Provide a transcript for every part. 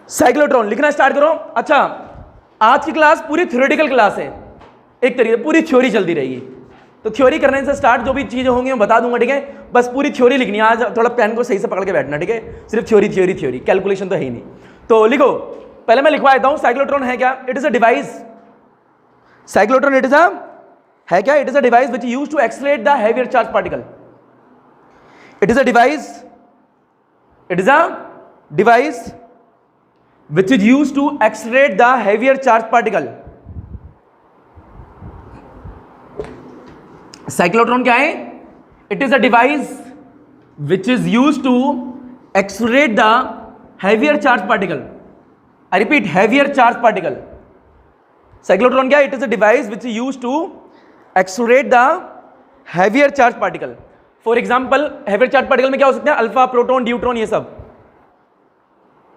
Cyclotron लिखना start करो। अच्छा, आज की क्लास पूरी थ्योरेटिकल क्लास है, एक तरीके पूरी थ्योरी चलती रहेगी। तो थ्योरी करने से स्टार्ट, जो भी चीजें होंगी मैं बता दूंगा, ठीक है। बस पूरी थ्योरी लिखनी है आज, थोड़ा पेन को सही से पकड़ के बैठना, ठीक है। सिर्फ थ्योरी थ्योरी थ्योरी, कैलकुलेशन तो है ही नहीं। तो लिखो, पहले मैं लिखवा देता हूं साइक्लोट्रॉन है क्या। It is a device, cyclotron it is a है क्या, it is a device which use to accelerate the heavier charge particle. It is a device, it is a device which is used to accelerate the heavier charge particle. Cyclotron क्या है? It is a device which is used to accelerate the heavier charge particle. I repeat, heavier charge particle. Cyclotron क्या है? It is a device which is used to accelerate the heavier charge particle. For example, heavier charge particle में क्या हो सकते हैं? Alpha, proton, neutron, ये सब।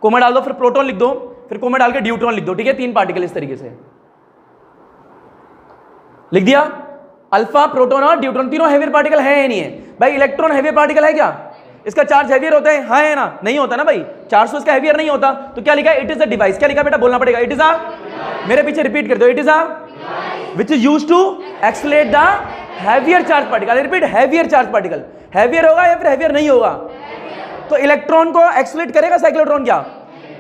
Coma डाल दो, फिर प्रोटॉन लिख दो, फिर कोमा डाल के न्यूट्रॉन लिख दो, ठीक है। 3 पार्टिकल इस तरीके से लिख दिया। अल्फा, प्रोटॉन और न्यूट्रॉन तीनों हेवियर पार्टिकल है या नहीं है? भाई इलेक्ट्रॉन हेवियर पार्टिकल है क्या? इसका चार्ज हेवियर होता है, हाँ है ना? नहीं होता ना भाई, 400 इसका हेवियर नहीं होता। तो क्या लिखा है? It is a device. क्या लिखा बेटा? बोलना पड़ेगा। इट इज अ, मेरे पीछे रिपीट कर दो, it is a which is used to accelerate the heavier charge particle. Repeat, heavier charge particle. Heavier होगा या फिर हैवियर नहीं होगा? तो इलेक्ट्रॉन को एक्सलेट करेगा साइक्लोट्रॉन क्या?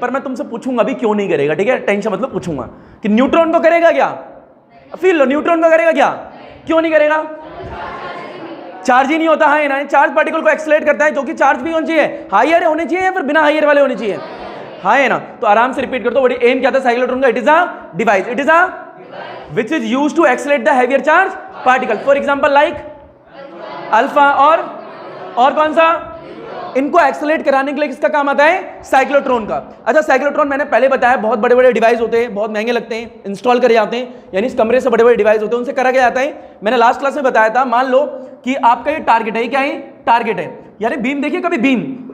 पर मैं तुमसे पूछूंगा अभी क्यों नहीं करेगा, ठीक है। टेंशन मतलब पूछूंगा कि न्यूट्रॉन को करेगा क्या? फील लो, न्यूट्रॉन को करेगा क्या? क्यों नहीं करेगा? चार्ज ही नहीं होता है ना। चार्ज पार्टिकल को एक्सलेट करता है, जो कि चार्ज भी होना चाहिए, हायर होने चाहिए या फिर बिना हायर वाले होने चाहिए, हाँ है ना। तो आराम से रिपीट कर दो, बड़ी एम क्या था साइक्लोट्रॉन का? It is a device, it is a which is used to accelerate the heavier charge particle. For example like alpha और कौन सा? इनको एक्सेलेरेट कराने के लिए किसका काम आता है? साइक्लोट्रॉन का। अच्छा, साइक्लोट्रॉन मैंने पहले बताया बहुत बड़े बड़े डिवाइस होते हैं, बहुत महंगे लगते हैं, इंस्टॉल करे जाते हैं, यानी इस कमरे से बड़े बड़े डिवाइस होते हैं, उनसे करा क्या जाता है? मैंने लास्ट क्लास में बताया था। मान लो कि आपका ये टारगेट है, क्या है? टारगेट है, यानी बीम। देखिए कभी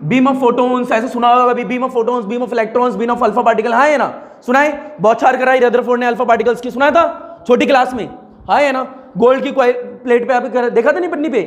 बीम ऑफ फोटोन्स ऐसे सुना होगा कभी, beam of photons, beam of electrons, beam of alpha particle, हाँ है ना? सुना है? बौछार कराई रदरफोर्ड ने अल्फा पार्टिकल्स की, सुना था छोटी क्लास में, हाँ है ना? गोल्ड की प्लेट पे आप देखा था नहीं पन्नी पे।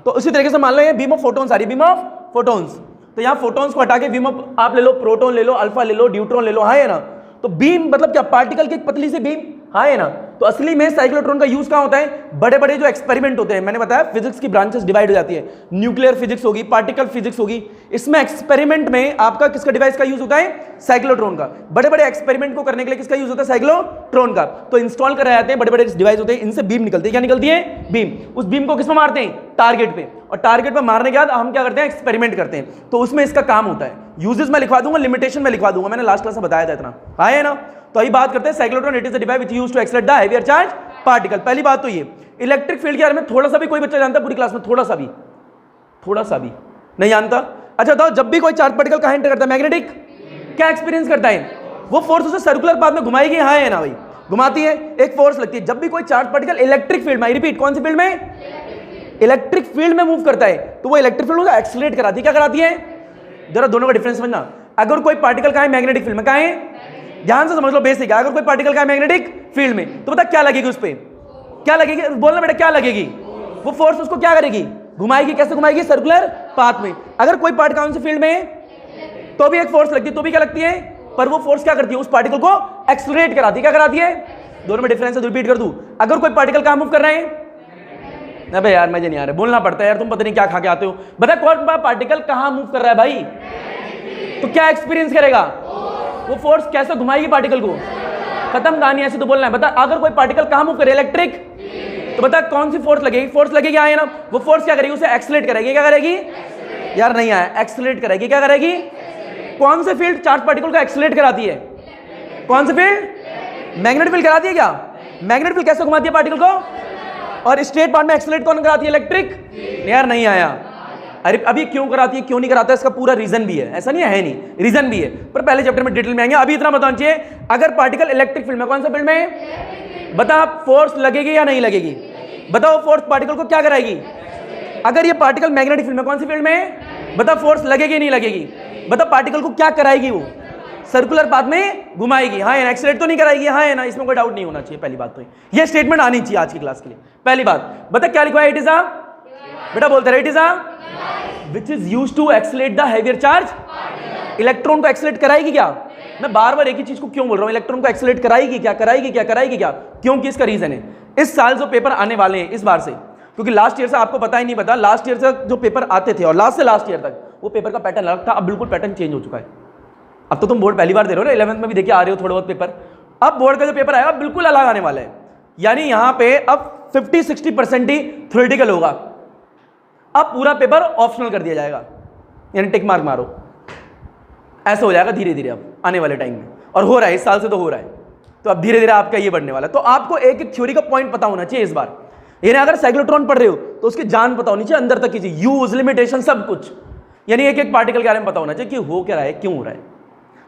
तो उसी तरीके से मान लो ये बीम ऑफ फोटोन्स आ रही है, बीम ऑफ फोटोन्स। तो यहाँ फोटोन्स को हटा के बीम ऑफ आप ले लो, प्रोटॉन ले लो, अल्फा ले लो, न्यूट्रॉन ले लो, हाँ है ना? तो बीम मतलब क्या? पार्टिकल की एक पतली सी बीम, हाँ है ना? तो असली में साइक्लोट्रॉन का यूज कहाँ होता है? बड़े बड़े जो एक्सपेरिमेंट होते हैं, मैंने बताया फिजिक्स की ब्रांचेस डिवाइड हो जाती है, न्यूक्लियर फिजिक्स होगी, पार्टिकल फिजिक्स होगी, इसमें एक्सपेरिमेंट में आपका किसका डिवाइस का यूज होता है? साइक्लोट्रॉन का। बड़े बड़े एक्सपेरिमेंट को करने के लिए किसका यूज होता है? साइक्लोट्रॉन का। तो इंस्टॉल कराए जाते हैं बड़े बड़े डिवाइस होते हैं, इनसे बीम निकलती है। क्या निकलती है? बीम। उस बीम को किस में मारते हैं? टारगेट पे। और टारगेट पे मारने के बाद हम क्या करते हैं? एक्सपेरिमेंट करते हैं। तो उसमें इसका काम होता है। यूजेस में लिखवा दूंगा, लिमिटेशन में लिखवा दूंगा, मैंने लास्ट क्लास में बताया था इतना, हाँ है ना? तो अभी बात करते हैं cyclotron it is a device which used to accelerate the heavier charge particle. पहली बात तो ये, इलेक्ट्रिक फील्ड के बारे में थोड़ा सा भी कोई बच्चा जानता है पूरी क्लास में? थोड़ा सा भी नहीं जानता? अच्छा बताओ, जब भी कोई चार्ज पार्टिकल कहां एंटर करता है? मैग्नेटिक। क्या एक्सपीरियंस करता है? वो फोर्स उसे सर्कुलर पाथ में घुमाएगी, हाँ है ना भाई? घुमाती है, एक फोर्स लगती है। जब भी कोई चार्ज पार्टिकल इलेक्ट्रिक फील्ड में, रिपीट, कौन सी फील्ड में? इलेक्ट्रिक फील्ड में मूव करता है, तो वो इलेक्ट्रिक फील्ड को एक्सलेट कराती है। क्या कराती है? जरा दोनों का डिफरेंस समझना। अगर कोई पार्टिकल कहां है? मैग्नेटिक फील्ड में। कहां है? ध्यान से समझ लो, बेसिक है। अगर कोई पार्टिकल का मैग्नेटिक फील्ड में, तो बता क्या लगेगी उस पे? क्या लगेगी? बोलना बेटा, क्या लगेगी? वो फोर्स उसको क्या करेगी? घुमाएगी। कैसे घुमाएगी? सर्कुलर पाथ में। अगर कोई पार्ट कौन से फील्ड में है, तो भी एक फोर्स लगती है, तो भी क्या लगती है? पर वो फोर्स क्या करती है? उस पार्टिकल को एक्सलरेट कराती है। क्या कराती है? दोनों में डिफरेंस है, रिपीट कर दूं। अगर कोई पार्टिकल कहां मूव कर रहे हैं? ना भाई यार, मजे नहीं आ रहा, बोलना पड़ता है यार, तुम पता नहीं क्या खा के आते हो। बता कौन पार्टिकल कहां मूव कर रहा है भाई? तो क्या एक्सपीरियंस करेगा? वो फोर्स कैसे घुमाएगी पार्टिकल को? खत्म कहानी, ऐसे तो बोलना है। बता अगर कोई पार्टिकल कहां मूव करे? इलेक्ट्रिक। तो बता कौन सी फोर्स लगेगी? फोर्स लगेगी, आए ना? वो फोर्स क्या करेगी? उसे एक्सलेट करेगी। क्या करेगी? यार नहीं आया, एक्सलेट करेगी। क्या करेगी? कौन से फील्ड चार्ज पार्टिकल को एक्सलेट कराती है? कौन से फील्ड? मैग्नेटिक फील्ड कराती है। क्या मैग्नेटिक फील्ड कैसे घुमाती है पार्टिकल को? और स्ट्रेट पार्ट में एक्सलेट कौन कराती है? इलेक्ट्रिक। यार नहीं आया। अरे अभी क्यों कराती है, क्यों नहीं कराता है, इसका पूरा रीजन भी है, ऐसा नहीं है नहीं, रीजन भी है, पर पहले चैप्टर में डिटेल में आएंगे। अभी इतना बताना चाहिए, अगर पार्टिकल इलेक्ट्रिक फील्ड में, कौन सा फील्ड में? बता फोर्स लगेगी या नहीं लगेगी? बताओ फोर्स पार्टिकल को क्या कराएगी? अगर ये पार्टिकल मैग्नेटिक फील्ड में, कौन सी फील्ड में? बता फोर्स लगेगी नहीं लगेगी? बता पार्टिकल को क्या कराएगी? वो सर्कुलर पाथ में घुमाएगी, हाँ या? एक्सलेट तो नहीं कराएगी, हाँ है ना? इसमें कोई डाउट नहीं होना चाहिए। पहली बात तो ये स्टेटमेंट आनी चाहिए आज की क्लास के लिए। पहली बात बता क्या लिखा है? इट इज अ, बेटा बोलते रहे, it is a which is used to accelerate the heavier charge. Electron को एक्सलेट कराएगी क्या? मैं बार बार एक ही चीज को क्यों बोल रहा हूं, इलेक्ट्रॉन को एक्सेलरेट कराएगी क्या, कराएगी क्या, कराएगी क्या, क्योंकि इसका रीजन है इस साल जो पेपर आने वाले हैं इस बार से, क्योंकि लास्ट ईयर से आपको पता ही नहीं पता, लास्ट ईयर से जो पेपर आते थे और लास्ट से लास्ट ईयर तक वो पेपर का पैटर्न अलग था, अब बिल्कुल पैटर्न चेंज हो चुका है। अब तो तुम बोर्ड पहली बार दे रहे हो ना, 11th में भी देखे आ रहे हो थोड़े बहुत पेपर, अब बोर्ड का जो पेपर आएगा बिल्कुल अलग आने वाला है। यानी यहां पे अब 50-60% ही थ्योरेटिकल होगा, अब पूरा पेपर ऑप्शनल कर दिया जाएगा, यानी टिक मार्क मारो, ऐसा हो जाएगा धीरे धीरे अब आने वाले टाइम में, और हो रहा है इस साल से तो हो रहा है। तो अब धीरे धीरे आपका ये बढ़ने वाला है। तो आपको एक एक थ्योरी का पॉइंट पता होना चाहिए इस बार, यानी अगर साइक्लोट्रॉन पढ़ रहे हो तो उसकी जान पता होनी चाहिए अंदर तक की चीज, यूज, लिमिटेशन, सब कुछ, यानी एक एक पार्टिकल के बारे में पता होना चाहिए कि हो क्या रहा है, क्यों हो रहा है,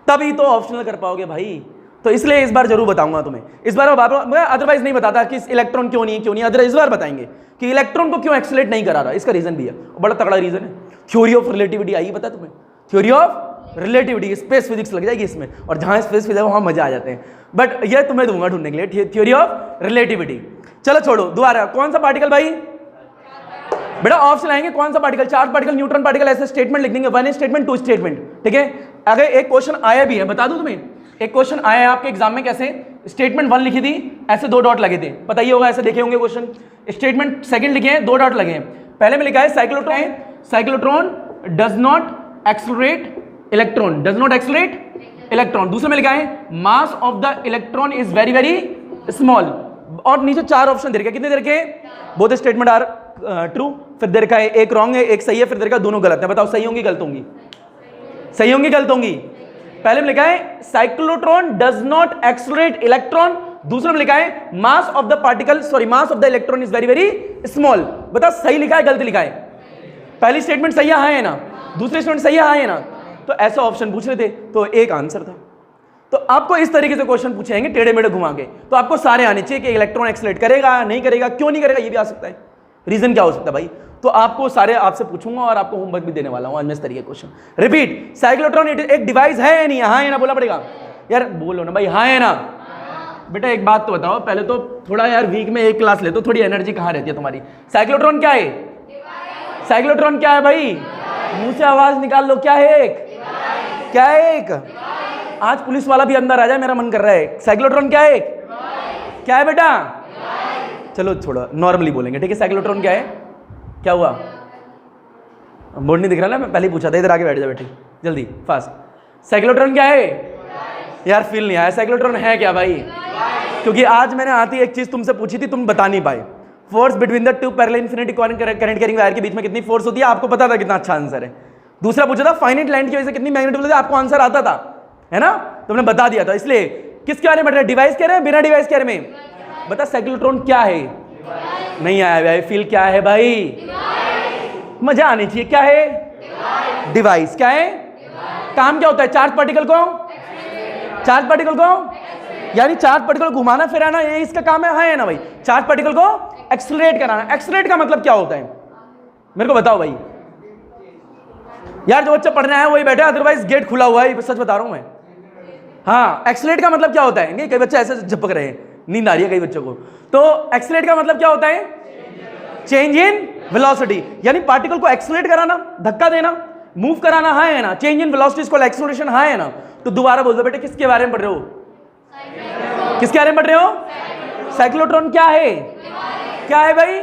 तभी तो ऑप्शनल कर पाओगे भाई। तो इसलिए इस बार जरूर बताऊंगा तुम्हें, इस बार मैं अदरवाइज नहीं बताता कि इलेक्ट्रॉन क्यों नहीं, क्यों नहीं, अदरवाइज इस बार बताएंगे कि इलेक्ट्रॉन को क्यों एक्सेलरेट नहीं करा रहा, इसका रीजन भी है, बड़ा तगड़ा रीजन है। थ्योरी ऑफ रिलेटिविटी आई पता तुम्हें, theory of relativity, space physics लग जाएगी इसमें, और जहां स्पेस फिजिक्स वहां मजा आ जाते हैं, बट ये तुम्हें दूंगा ढूंढने के लिए, थ्योरी ऑफ रिलेटिविटी। चलो छोड़ो, दोबारा कौन सा पार्टिकल भाई, बेटा ऑप्शन आएंगे, कौन सा particle, charge particle, neutron particle, ऐसे स्टेटमेंट लिख देंगे, वन स्टेटमेंट, टू स्टेटमेंट, ठीक है। अगर एक क्वेश्चन आया भी है, बता दूं तुम्हें, एक क्वेश्चन आया है आपके एग्जाम में, कैसे, स्टेटमेंट 1 लिखी थी, ऐसे 2 डॉट लगे थे, पता ही होगा, ऐसे देखे होंगे क्वेश्चन, स्टेटमेंट 2 लिखे हैं, 2 डॉट लगे हैं, पहले में लिखा है cyclotron does not accelerate electron, does not accelerate electron, दूसरे में लिखा है mass of the electron is very very small, और नीचे 4 ऑप्शन दे रखे, कितने दे रखे, बोथ स्टेटमेंट आर ट्रू, फिर दे रखा है एक रॉन्ग है एक सही है, फिर दे रखा है दोनों गलत है, बताओ सही होंगी गलत होंगी, सही होंगी गलत होंगी। पहले में लिखा है cyclotron does not accelerate electron, दूसरे में लिखा है mass of the particle, sorry mass of the electron is very very small, बताओ सही लिखा है गलत लिखा है, पहली स्टेटमेंट सही है ना, दूसरी स्टेटमेंट सही है ना, तो ऐसा ऑप्शन पूछ रहे थे, तो एक आंसर था। तो आपको इस तरीके से क्वेश्चन पूछेंगे टेढ़े मेढ़े घुमा के, तो आपको सारे आने चाहिए कि इलेक्ट्रॉन एक्सेलरेट करेगा नहीं करेगा, क्यों नहीं करेगा, ये भी आ सकता है, रीजन क्या हो सकता है भाई, तो आपको सारे आपसे पूछूंगा और आपको होमवर्क भी देने वाला हूं आज मैं इस तरीके क्वेश्चन। रिपीट, साइक्लोट्रॉन एक डिवाइस है या नहीं, हाँ है ना, बोला पड़ेगा यार, बोलो ना भाई, हाँ है ना। बेटा एक बात तो बताओ, पहले तो थोड़ा यार वीक में एक क्लास ले तो थोड़ी एनर्जी कहाँ रहती है तुम्हारी। साइक्लोट्रॉन क्या है, साइक्लोट्रॉन क्या है भाई, मुंह से आवाज निकाल लो, क्या है एक, क्या है एक, आज पुलिस वाला भी अंदर आ जाए मेरा मन कर रहा है। साइक्लोट्रॉन क्या है, क्या है बेटा, चलो छोड़ो नॉर्मली बोलेंगे, ठीक है। साइक्लोट्रॉन क्या है, क्या हुआ, बोर्ड नहीं दिख रहा ना, मैं पहले ही पूछा था, इधर आके बैठ जा बेटी जल्दी फास्ट। साइक्लोट्रॉन क्या है यार, फील नहीं आया, साइक्लोट्रॉन है क्या भाई, क्योंकि आज मैंने आती एक चीज तुमसे पूछी थी, तुम बता नहीं पाए, force between the 2 parallel infinity current carrying wire के बीच में कितनी फोर्स होती है, आपको पता था, कितना अच्छा आंसर है। दूसरा पूछा था फाइनाइट लाइन की वजह से कितनी मैग्नेटिक होती है, आपको आंसर आता था, है ना, तुमने बता दिया था। इसलिए किसके बारे में, डिवाइस कह रहे हैं बिना डिवाइस कह रहे में, बता साइक्लोट्रॉन क्या है, नहीं आया भाई, फील क्या है भाई, मजा आनी चाहिए, क्या है डिवाइस, क्या है, काम क्या होता है, चार्ज पार्टिकल को, चार्ज पार्टिकल को, यानी चार्ज पार्टिकल घुमाना फिराना, ये इसका काम है, हाँ है ना भाई, चार्ज पार्टिकल को एक्सेलरेट कराना। एक्सेलरेट का मतलब क्या होता है मेरे को बताओ भाई, यार जो बच्चा पढ़ना है वही बैठा, अदरवाइज गेट खुला हुआ है, सच बता रहा हूं मैं। हाँ, एक्सेलरेट का मतलब क्या होता है, कई बच्चे ऐसे झपक रहे हैं, नींद आ रही है कई बच्चों को, तो एक्सेलरेट का मतलब क्या होता है, चेंज इन वेलोसिटी, यानी पार्टिकल को एक्सेलरेट कराना, धक्का देना, मूव कराना, हाँ है ना, चेंज इन वेलोसिटी को एक्सेलरेशन, हाँ है ना। तो दोबारा बोल दो बेटे, किसके बारे में पढ़ रहे हो, किसके बारे में पढ़ रहे हो, साइक्लोट्रॉन क्या है, क्या है भाई,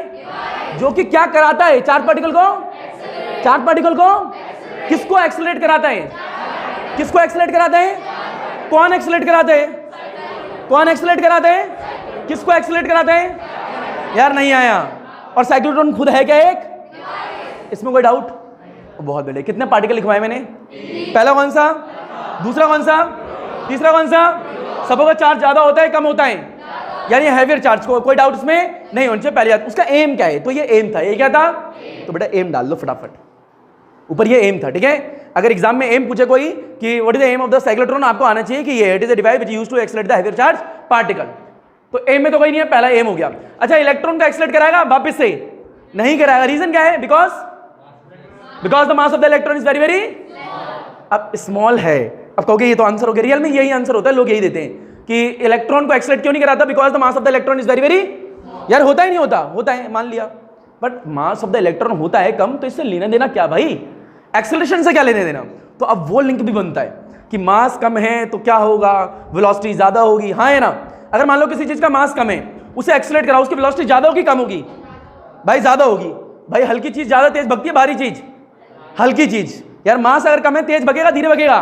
जो कि क्या कराता है, चार्ज पार्टिकल को, चार्ज पार्टिकल को किसको एक्सेलरेट कराता है, किसको एक्सेलरेट कराता है, कौन एक्सेलरेट कराता है, कौन एक्सेलरेट कराता है, किसको एक्सेलरेट कराता है, यार नहीं आया। और साइक्लोट्रॉन खुद है क्या एक, इसमें कोई डाउट, बहुत बड़े, कितने पार्टिकल लिखवाए मैंने, पहला कौन सा, दूसरा कौन सा, तीसरा कौन सा, सबों का चार्ज ज्यादा होता है कम होता है, यानी हैवियर चार्ज को, कोई डाउट इसमें नहीं होना चाहिए। पहले उसका एम क्या है, तो ये एम था, ये क्या था, तो बेटा एम डाल लो फटाफट, ऊपर ये एम था, ठीक है। अगर एग्जाम में एम पूछे कोई कि what is the aim of the cyclotron, आपको आना चाहिए कि ये it is a device which used to accelerate the heavier charge particle, तो एम में तो कोई नहीं है, पहला एम हो गया। अच्छा, इलेक्ट्रॉन को एक्सेलरेट कराएगा, वापस से नहीं कराएगा, रीजन क्या है, because the mass of the electron is very very, अब स्मॉल है, अब कहोगे ये तो आंसर हो गया, रियल में यही आंसर होता है, लोग यही देते हैं कि इलेक्ट्रॉन को एक्सेलरेट क्यों नहीं कराता, because the mass of the electron is very very, यार होता ही नहीं होता, होता है मान लिया, but mass of the electron होता है कम, तो इससे लेना देना क्या भाई, एक्सेलरेशन से क्या लेने देना, तो अब वो लिंक भी बनता है। कि मास कम है तो क्या होगा, वेलोसिटी ज्यादा होगी, हाँ है ना। अगर मान लो किसी चीज का मास कम है, उसे एक्सेलरेट कराओ, उसकी वेलोसिटी ज्यादा होगी कम होगी, भाई ज्यादा होगी। भाई हल्की चीज ज्यादा तेज भगती है, भारी चीज हल्की चीज। यार मास अगर कम है तेज भगेगा धीरे भगेगा,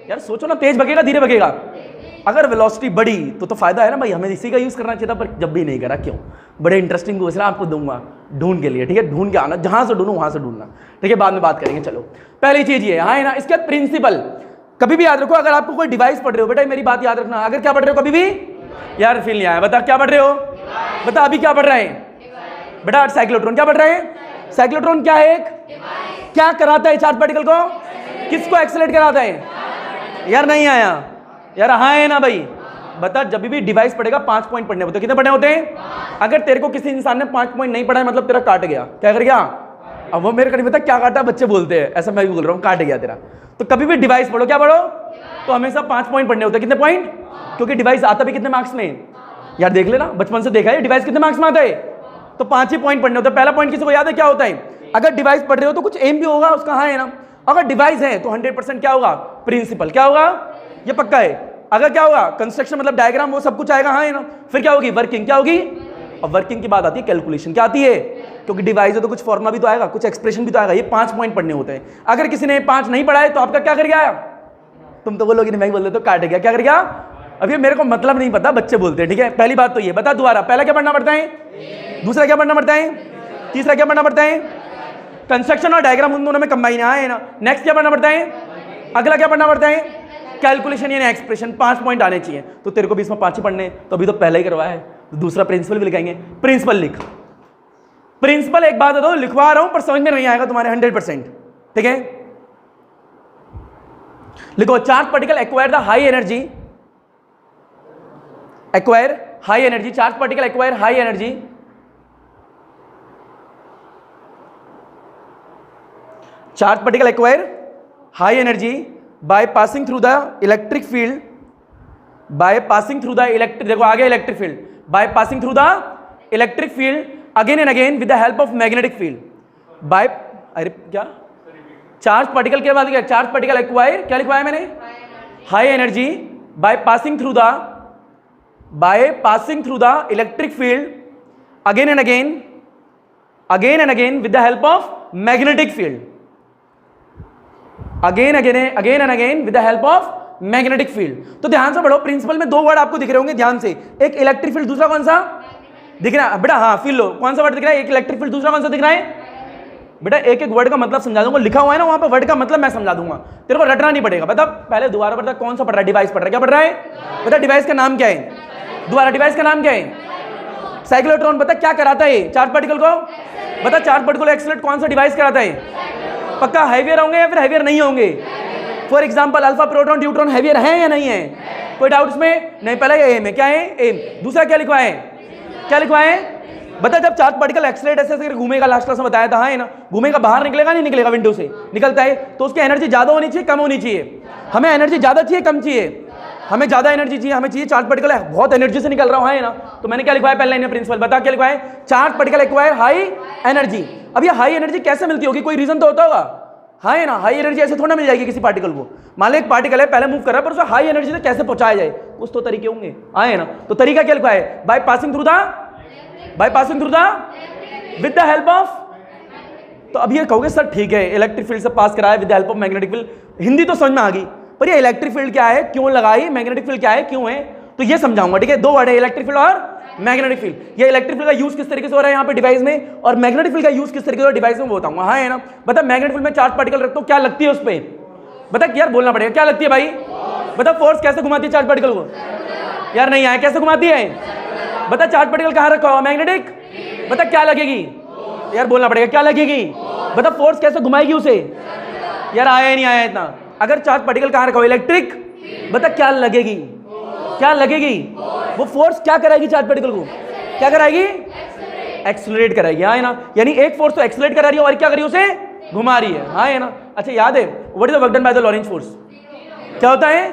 यार सोचो ना, तेज भगेगा धीरे भगेगा। अगर वेलोसिटी बढ़ी तो फायदा है ना भाई, हमें इसी का यूज करना चाहिए था, पर जब भी नहीं करा। क्यों? बड़े इंटरेस्टिंग क्वेश्चन आपको दूंगा ढूंढ के लिए, ठीक है, ढूंढ के आना, जहां से ढूंढू वहां से ढूंढना, ठीक है, बाद में बात करेंगे। चलो पहली चीज ये है ना, इसके प्रिंसिपल कभी भी याद रखो। अगर आपको कोई डिवाइस पढ़ रहे हो, बेटा मेरी बात याद रखना, अगर क्या पढ़ रहे हो कभी भी, यार फील नहीं आया, बता क्या पढ़ रहे हो, बता अभी क्या पढ़ रहे हैं बेटा, साइक्लोट्रॉन क्या पढ़ रहे हैं। साइक्लोट्रॉन क्या है, एक क्या कराता है चार्ज पार्टिकल को, किसको एक्सेलरेट कराता है, यार नहीं आया, यार हाँ है ना भाई, बता जब भी डिवाइस पढ़ेगा 5 पॉइंट पढ़ने होते हैं, कितने पढ़ने होते हैं। अगर तेरे को किसी इंसान ने 5 पॉइंट नहीं पढ़ा है, मतलब तेरा काट गया, क्या कर गया, अब वो मेरे को नहीं पता क्या काटा, बच्चे बोलते हैं ऐसा, मैं भी बोल रहा हूँ काट गया तेरा। तो कभी भी डिवाइस पढ़ो, क्या पढ़ो, तो हमेशा 5 पॉइंट पढ़ने होते हैं। कितने पॉइंट, क्योंकि डिवाइस आता भी कितने मार्क्स में, यार देख लेना, बचपन से देखा है डिवाइस कितने मार्क्स में आता है, तो 5 ही पॉइंट पढ़ने होते हैं। पहला पॉइंट किसी को याद है क्या होता है, अगर डिवाइस पढ़ रहे हो तो कुछ एम भी होगा उसका, हाँ है ना। अगर डिवाइस है तो 100% क्या होगा, प्रिंसिपल, क्या होगा, ये पक्का है। अगर क्या होगा, कंस्ट्रक्शन मतलब डायग्राम, वो सब कुछ आएगा, हाँ है ना। फिर क्या होगी, वर्किंग, क्या होगी, और वर्किंग की बात आती है कैलकुलेशन, क्या आती है, क्योंकि डिवाइस है तो कुछ फॉर्मुला भी तो आएगा, कुछ एक्सप्रेशन भी तो आएगा। ये 5 पॉइंट पढ़ने होते हैं। अगर किसी ने 5 नहीं पढ़ा है तो आपका क्या कर गया, तुम तो बोलोगे नहीं, मैं बोल देता तो काट गया, क्या कर गया। अब ये मेरे को मतलब नहीं पता, बच्चे बोलते हैं, ठीक है। पहली बात तो ये बता दोबारा, पहला क्या पढ़ना पड़ता है, दूसरा क्या पढ़ना पड़ता है, तीसरा क्या पढ़ना पड़ता है, कंस्ट्रक्शन और डायग्राम, उन दोनों में कंबाइन है ना। नेक्स्ट क्या पढ़ना पड़ता है, अगला क्या पढ़ना पड़ता है, कैलकुलेशन यानी एक्सप्रेशन। 5 पॉइंट आने चाहिए, तो तेरे को भी इसमें 5 ही पढ़ने, तो अभी तो पहला ही करवाया है, तो दूसरा प्रिंसिपल भी लिखाएंगे। प्रिंसिपल लिख, प्रिंसिपल एक बात बताओ, लिखवा रहा हूं पर समझ में नहीं आएगा तुम्हारे 100%, ठीक है। लिखो, charge particle acquire the high energy, acquire high energy, charge particle acquire high energy, charge particle acquire high energy by passing through the electric field, by passing through the electric, देखो आगे electric field, by passing through the electric field again and again with the help of magnetic field, by, अरे क्या, charge particle के बाद क्या, charge particle acquire, क्या लिखवाया मैंने, high energy by passing through the electric field again and again with the help of magnetic field, again and again with the help of magnetic field. तो ध्यान से पढ़ो, प्रिंसिपल में 2 वर्ड आपको दिख रहे होंगे, ध्यान से, एक इलेक्ट्रिक फील्ड, दूसरा कौन सा दिख रहा है बेटा, हाँ फील लो, कौन सा वर्ड दिख रहा है, एक इलेक्ट्रिक फील्ड, दूसरा कौन सा दिख रहा है बेटा, एक एक वर्ड का मतलब समझा दूंगा, लिखा हुआ है ना वहां पे, वर्ड का मतलब मैं समझा दूंगा, तेरे को रटना नहीं पड़ेगा। बता पहले दोबारा बता, कौन सा पढ़ रहा है, डिवाइस पढ़ रहा है, क्या पढ़ रहा है बता, डिवाइस का नाम क्या है, दोबारा डिवाइस का नाम क्या है, साइक्लोट्रॉन। बता क्या कराता है चार्ज पार्टिकल को, बता चार्ज पार्टिकल एक्सेलरेट कौन सा डिवाइस कराता है, पक्का हैवियर होंगे या फिर हैवियर नहीं होंगे। For example alpha proton neutron heavier है या नहीं है, कोई डाउट इसमें नहीं। पहला ये एम है, क्या है एम, दूसरा क्या लिखवा है, क्या लिखवा है बता, जब चार्ज पार्टिकल एक्सेलरेट ऐसे घूमेगा, लास्ट क्लास में बताया था, है ना, घूमेगा, बाहर निकलेगा नहीं निकलेगा, विंडो से निकलता है, तो उसकी एनर्जी ज्यादा होनी चाहिए कम होनी चाहिए, हमें एनर्जी ज्यादा चाहिए कम चाहिए, हमें ज्यादा एनर्जी चाहिए, हमें चाहिए चार्ज पार्टिकल बहुत एनर्जी से निकल रहा है ना। तो मैंने क्या लिखवाया पहले लाइन में, प्रिंसिपल बता क्या लिखवाया, charge particle acquire high energy. अब ये हाई एनर्जी कैसे मिलती होगी, कोई रीजन तो होता होगा, हाँ है ना। हाई एनर्जी ऐसे थोड़ा मिल जाएगी किसी पार्टिकल को, मान लो एक पार्टिकल है पहले मूव कर रहा है, पर उसे हाई एनर्जी से कैसे पहुंचाया जाए, कुछ तो तरीके होंगे, हाँ है ना। तो तरीका क्या लिखा है, bye passing through the with the help of. तो अब ये कहोगे सर ठीक है, इलेक्ट्रिक फील्ड से पास कराया with the help of magnetic field, Hindi तो समझ में आ गई, पर ये इलेक्ट्रिक फील्ड क्या है, क्यों लगाई, मैग्नेटिक फील्ड क्या है, क्यों है, तो ये समझाऊंगा, ठीक है। 2 वर्ड है, इलेक्ट्रिक फील्ड और मैग्नेटिक फील्ड। ये इलेक्ट्रिक फील्ड का यूज किस तरीके से हो रहा है यहाँ पे डिवाइस में, और मैग्नेटिक फील्ड का यूज किस तरीके से डिवाइस में बताऊंगा, हाँ है ना। बता मैग्नेटिक फील्ड में चार्ज पार्टिकल रखते हो, क्या लगती है उस पर, बता यार बोलना पड़ेगा, क्या लगती है भाई, बता फोर्स कैसे घुमाती है चार्ज पार्टिकल को, यार नहीं आया, कैसे घुमाती है, बता चार्ज पार्टिकल कहाँ रखा हुआ, मैग्नेटिक, बता क्या लगेगी, यार बोलना पड़ेगा, क्या लगेगी, बता फोर्स कैसे घुमाएगी उसे, यार आया ही नहीं आया इतना। अगर चार्ज पार्टिकल कहाँ रखा हुआ, इलेक्ट्रिक, बता क्या लगेगी, क्या लगेगी, वो फोर्स क्या कराएगी चार्ज पार्टिकल को, क्या कराएगी, एक्सेलरेट कराएगी, हाँ है ना। यानी एक फोर्स तो एक्सेलरेट करा रही है और क्या कर रही है, उसे घुमा रही है, हाँ है ना। अच्छा याद है, what is the work done by the Lorentz force, क्या होता है,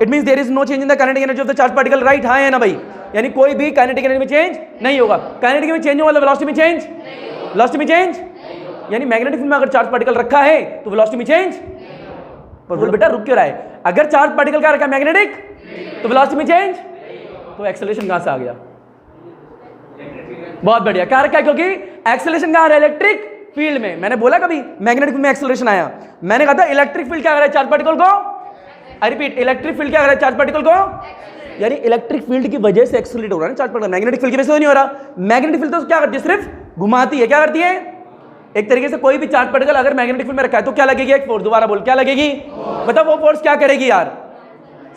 it means there is no change in the kinetic energy of the charge particle, right, हाँ है ना भाई। यानी कोई भी काइनेटिक एनर्जी में चेंज नहीं होगा, काइनेटिक में चेंज होगा, वेलोसिटी में चेंज, वेलोसिटी में चेंज, यानी मैग्नेटिक फील्ड में अगर चार्ज पार्टिकल रखा है तो वेलोसिटी में चेंज, पर बोल बेटा रुक क्यों रहा है, अगर चार्ज पार्टिकल क्या रखा है, मैग्नेटिक, तो वेलोसिटी में चेंज, तो एक्सेलरेशन कहां से आ गया? बहुत बढ़िया, क्या रखा है? क्योंकि एक्सेलरेशन कहां है? इलेक्ट्रिक फील्ड में। मैंने बोला कभी मैग्नेटिक फील्ड में एक्सेलरेशन आया? मैंने कहा था इलेक्ट्रिक फील्ड क्या कर रहा है चार्ज पार्टिकल को? आई रिपीट, इलेक्ट्रिक फील्ड क्या कर रहा है चार्ज पार्टिकल को? यानी इलेक्ट्रिक फील्ड की वजह से एक्सेलरेट हो रहा है चार्ज पार्टिकल, मैग्नेटिक फील्ड की वजह से तो नहीं हो रहा। मैग्नेटिक फील्ड तो क्या करती है? सिर्फ घुमाती है। क्या करती है? एक तरीके से कोई भी चार्ज पार्टिकल अगर मैग्नेटिक फील्ड में रखा है तो क्या लगेगी? एक फोर्स। दोबारा बोल, क्या लगेगी? बताओ वो फोर्स क्या करेगी यार?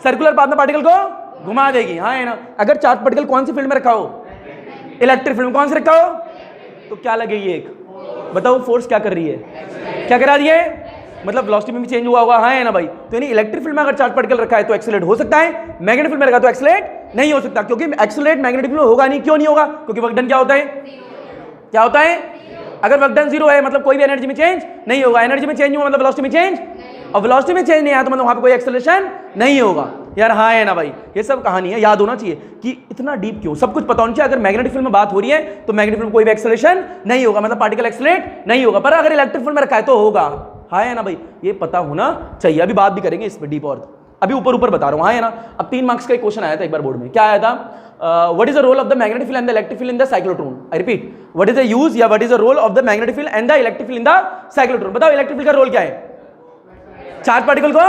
सर्कुलर पाथ में पार्टिकल को घुमा देगी, हाँ है ना। अगर चार्ज पार्टिकल कौन सी फील्ड में रखा हो? इलेक्ट्रिक फील्ड में। कौन से रखा हो? तो क्या लगेगी? एक। बताओ फोर्स क्या कर रही है? क्या करा रही है? मतलब वेलोसिटी में भी चेंज हुआ होगा, हाँ है ना भाई। तो यानी इलेक्ट्रिक फील्ड में अगर चार्ज पार्टिकल रखा है तो एक्सेलरेट हो सकता है, मैग्नेटिक फील्ड में रखा तो एक्सेलरेट नहीं हो सकता, क्योंकि एक्सेलरेट मैग्नेटिक फील्ड में होगा नहीं। क्यों नहीं होगा? क्योंकि वर्क डन क्या होता है? क्या होता है? अगर वर्क डन 0 है मतलब कोई भी एनर्जी में चेंज नहीं होगा। एनर्जी में चेंज हुआ मतलब वेलोसिटी में चेंज, और वेलोसिटी में चेंज नहीं आया तो मतलब वहां पे कोई एक्सेलरेशन नहीं होगा। यार हाँ है ना भाई, ये सब कहानी है, याद होना चाहिए कि इतना डीप क्यों, सब कुछ पता होना चाहिए। अगर मैग्नेटिक फील्ड में बात हो रही है तो मैग्नेटिक फील्ड में कोई भी एक्सेलरेशन नहीं होगा, मतलब पार्टिकल एक्सेलरेट नहीं होगा। पर अगर इलेक्ट्रिक फील्ड में रखा है तो होगा, हाँ है ना भाई, ये पता होना चाहिए। अभी बात भी करेंगे इस पर डीप, और अभी ऊपर ऊपर बता रहा हूँ, हाँ है ना। अब 3 मार्क्स का एक क्वेश्चन आया था एक बार बोर्ड में, क्या आया था? What is the role of the magnetic field and the electric field in the cyclotron? I repeat, what is the use या what is the role of the magnetic field and the electric field in the cyclotron? बताओ electric field का role क्या है? Charge particle को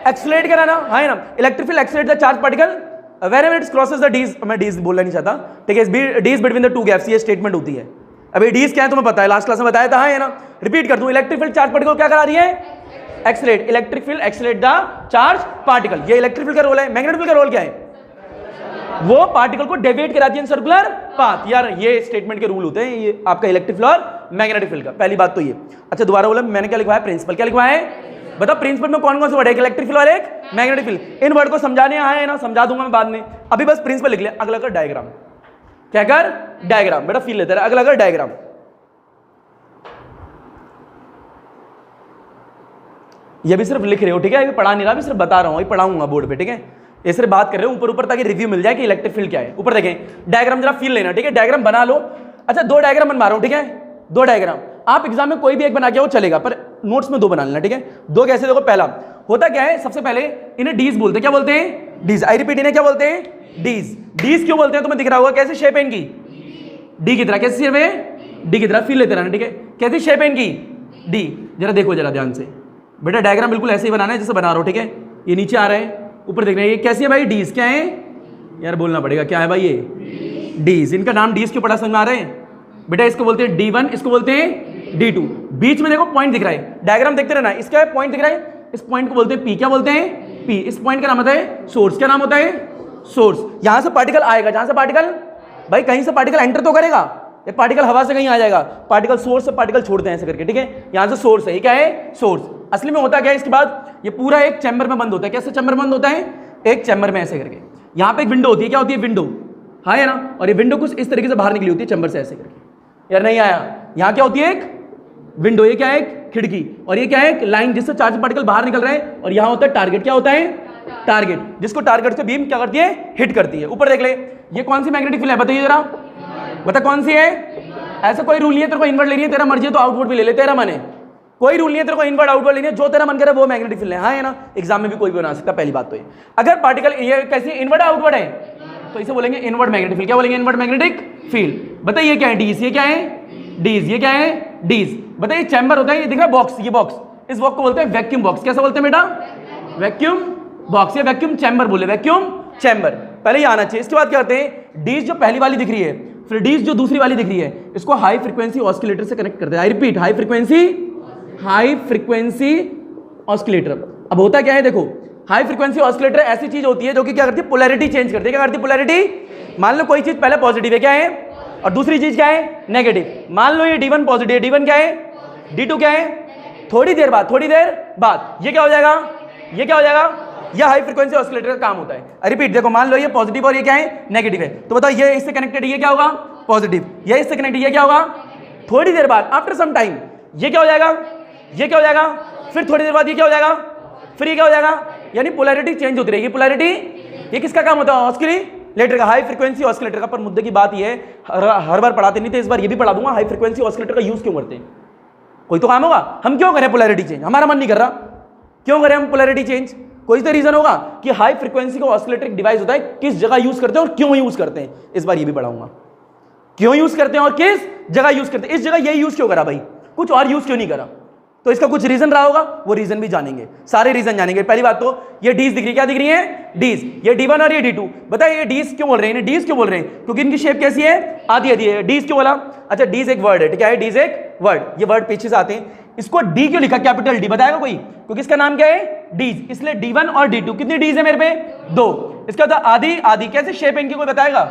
accelerate कराना, हाँ है ना। Electric field accelerate the charge particle wherever it crosses the d's, मैं d's बोलना नहीं चाहता, ठीक है, d's between the two gaps, ये स्टेटमेंट होती है। अभी d's क्या है तुम्हें पता है, लास्ट क्लास में बताया था, हाँ है ना। रिपीट कर दूं, इलेक्ट्रिक फील्ड चार्ज पार्टिकल क्या करा रही है? Accelerate. Electric field accelerate the charge particle, ये इलेक्ट्रिक फील्ड का रोल है। मैग्नेटिक फील्ड का रोल क्या है? वो पार्टिकल को डेविएट कराती है सर्कुलर पाथ। यार ये स्टेटमेंट के रूल होते हैं, ये आपका इलेक्ट्रिक फील्ड और मैग्नेटिक फील्ड का। पहली बात तो ये। अच्छा दोबारा बोला, मैंने क्या लिखवाया? प्रिंसिपल। क्या लिखवाया है? बताओ प्रिंसिपल में कौन कौन से वर्ड है? एक इलेक्ट्रिक फील्ड और एक मैग्नेटिक फील्ड। इन वर्ड को समझाने आए ना, समझा दूंगा मैं बाद में, अभी बस प्रिंसिपल लिख लिया। अगला कर डायग्राम। क्या कर? डायग्राम। बेटा फील लेते रहे, अगला कर डायग्राम। ये भी सिर्फ लिख रहे हो, ठीक है, अभी पढ़ा नहीं रहा, अभी सिर्फ बता रहा हूं, अभी पढ़ाऊंगा बोर्ड पे, ठीक है। ये सिर्फ बात कर रहे हो ऊपर ऊपर, ताकि रिव्यू मिल जाए कि इलेक्ट्रिक फील्ड क्या है। ऊपर देखें डायग्राम, जरा फील लेना, ठीक है। डायग्राम बना लो। अच्छा 2 डायग्राम बनवा रहा हूं, ठीक है, 2 डायग्राम। आप एग्जाम में कोई भी एक बना के आओ चलेगा, पर नोट्स में 2 बना लेना, ठीक है। 2 कैसे? देखो पहला होता क्या है, सबसे पहले इन्हें डीज बोलते हैं। क्या बोलते हैं? डीज। आई रिपीट, इन्हें क्या बोलते हैं? डीज। डीज क्यों बोलते हैं तुम्हें दिख रहा होगा, कैसे शेप है इनकी? डी की तरह। कैसे शेप है? डी की तरह। फील लेते रहना, ठीक है। कैसी शेप है इनकी? डी। जरा देखो जरा ध्यान से बेटा, डायग्राम बिल्कुल ऐसे ही बनाना है जैसे बना रहा हो, ठीक है। ये नीचे आ रहा है, ऊपर देख रहे हैं, ये कैसी है भाई? डीज। क्या है यार, बोलना पड़ेगा, क्या है भाई ये? डीज। इनका नाम डीज क्यों पड़ा, समझ में आ रहे हैं बेटा? इसको बोलते हैं D1, इसको बोलते हैं D2। बीच में देखो पॉइंट दिख रहा है, डायग्राम देखते रहना, इसका पॉइंट दिख रहा है, इस पॉइंट को बोलते हैं P। क्या बोलते हैं? P। इस पॉइंट का नाम होता है सोर्स। क्या नाम होता है? सोर्स। यहां से पार्टिकल आएगा, जहां से पार्टिकल, भाई कहीं से पार्टिकल एंटर तो करेगा, एक पार्टिकल हवा से कहीं आ जाएगा, पार्टिकल सोर्स से पार्टिकल छोड़ते हैं ऐसे करके, ठीक है। यहां से सोर्स है, ये क्या है? सोर्स। असली में होता क्या है, इसके बाद ये पूरा एक चैम्बर में बंद होता है। कैसे चैम्बर बंद होता है? एक चैम्बर में ऐसे करके, यहां पे एक विंडो होती है। क्या होती है? विंडो, हाँ है ना। और ये विंडो कुछ इस तरीके से बाहर निकली होती है चैम्बर से ऐसे करके। यार नहीं आया, यहां क्या होती है? एक विंडो। ये क्या है? एक खिड़की। और ये क्या है? एक लाइन जिससे चार्ज पार्टिकल बाहर निकल रहे हैं। और यहां होता है टारगेट। क्या होता है? टारगेट, जिसको टारगेट से बीम क्या करती है? हिट करती है। ऊपर देख ले, ये कौन सी मैग्नेटिक फील्ड है बताइए जरा, बता कौन सी है? ऐसा कोई रूल नहीं है, तेरे को इनवर्ट लेनी है, तेरा मर्जी है तो आउटवर्ड भी ले ले, तेरा मन है। कोई रूल नहीं है तेरे को इनवर्ट आउटवर्ड लेनी है, जो तेरा मन करे वो मैग्नेटिक फील्ड है, हाँ है ना। एग्जाम में भी कोई भी बना सकता, पहली बात तो ये। अगर पार्टिकल ये कैसी इनवर्ट आउटवर्ड है तो इसे बोलेंगे इनवर्ट मैग्नेटिक फील्ड। क्या बोलेंगे? Invert magnetic field. बताइए क्या है? डीज। ये क्या है? डीज। ये क्या है? डीज। बताइए चैम्बर होता है, ये दिख रहा है बॉक्स, ये बॉक्स, इस बॉक्स को बोलते हैं वैक्यूम बॉक्स। कैसा बोलते हैं बेटा? वैक्यूम बॉक्स या वैक्यूम चैम्बर बोले, वैक्यूम चैम्बर पहले ही आना चाहिए। इसके बाद क्या करते हैं? डीज जो पहली वाली दिख रही है, फिर डीज जो दूसरी वाली दिख रही है, इसको हाई फ्रीक्वेंसी ऑस्किलेटर से कनेक्ट करते हैं। I repeat, high frequency oscillator. अब होता क्या है देखो, हाई फ्रीक्वेंसी ऑस्किलेटर ऐसी चीज होती है जो कि क्या करती है? पोलैरिटी चेंज करती है। क्या करती है? पोलैरिटी। मान लो कोई चीज पहले पॉजिटिव है, क्या है, और दूसरी चीज क्या है? नेगेटिव। मान लो ये D1 पॉजिटिव है, D1 क्या है? D2 क्या है? थोड़ी देर बाद ये क्या हो जाएगा? ये क्या हो जाएगा? यह हाई फ्रीक्वेंसी ऑस्किलेटर का काम होता है। रिपीट देखो, मान लो ये पॉजिटिव और ये क्या है? नेगेटिव है, तो बताओ ये इससे कनेक्टेड, ये क्या होगा? पॉजिटिव। ये इससे कनेक्टेड, ये क्या होगा? थोड़ी देर बाद, आफ्टर सम टाइम, ये क्या हो जाएगा? ये क्या हो जाएगा? फिर थोड़ी देर बाद ये क्या हो जाएगा? फिर ये क्या हो जाएगा? यानी पोलैरिटी चेंज होती रहेगी। पोलैरिटी ये किसका काम होता है? ऑस्किलेटर का, हाई फ्रीक्वेंसी ऑस्किलेटर का। पर मुद्दे की बात ये है, हर बार पढ़ाते नहीं थे, इस बार ये भी पढ़ा दूंगा, हाई फ्रीक्वेंसी ऑस्किलेटर का यूज क्यों करते हैं? कोई तो काम होगा। हम क्यों करें पोलैरिटी चेंज? हमारा मन नहीं कर रहा, क्यों करें हम पोलैरिटी चेंज? कोई तो रीजन होगा कि हाई फ्रीक्वेंसी का ऑसिलेटर डिवाइस होता है, किस जगह यूज करते हैं और क्यों यूज करते हैं, इस बार ये भी पढ़ाऊंगा। क्यों यूज करते हैं और किस जगह यूज करते हैं, इस जगह ये यूज क्यों करा भाई, कुछ और यूज क्यों नहीं करा, तो इसका कुछ रीजन रहा होगा, वो रीजन भी जानेंगे, सारे रीजन जानेंगे। पहली बात तो ये डीज दिख रही है, क्या दिख रही है, डीज, ये D1 और ये D2। बताइए ये डीज क्यों बोल रहे हैं, डीज क्यों बोल रहे हैं, क्योंकि इनकी शेप कैसी है, आधी आधी है। डीज क्यों बोला, अच्छा डीज एक वर्ड है, क्या है, डीज एक वर्ड, ये वर्ड पीछे से आते हैं। इसको डी क्यों लिखा, कैपिटल डी, बताएगा कोई, क्योंकि इसका नाम क्या है, डीज, इसलिए D1 और D2। कितनी डीज है मेरे पे, 2। इसका होता आधी आधी, कैसे शेप है इनकी, कोई बताएगा,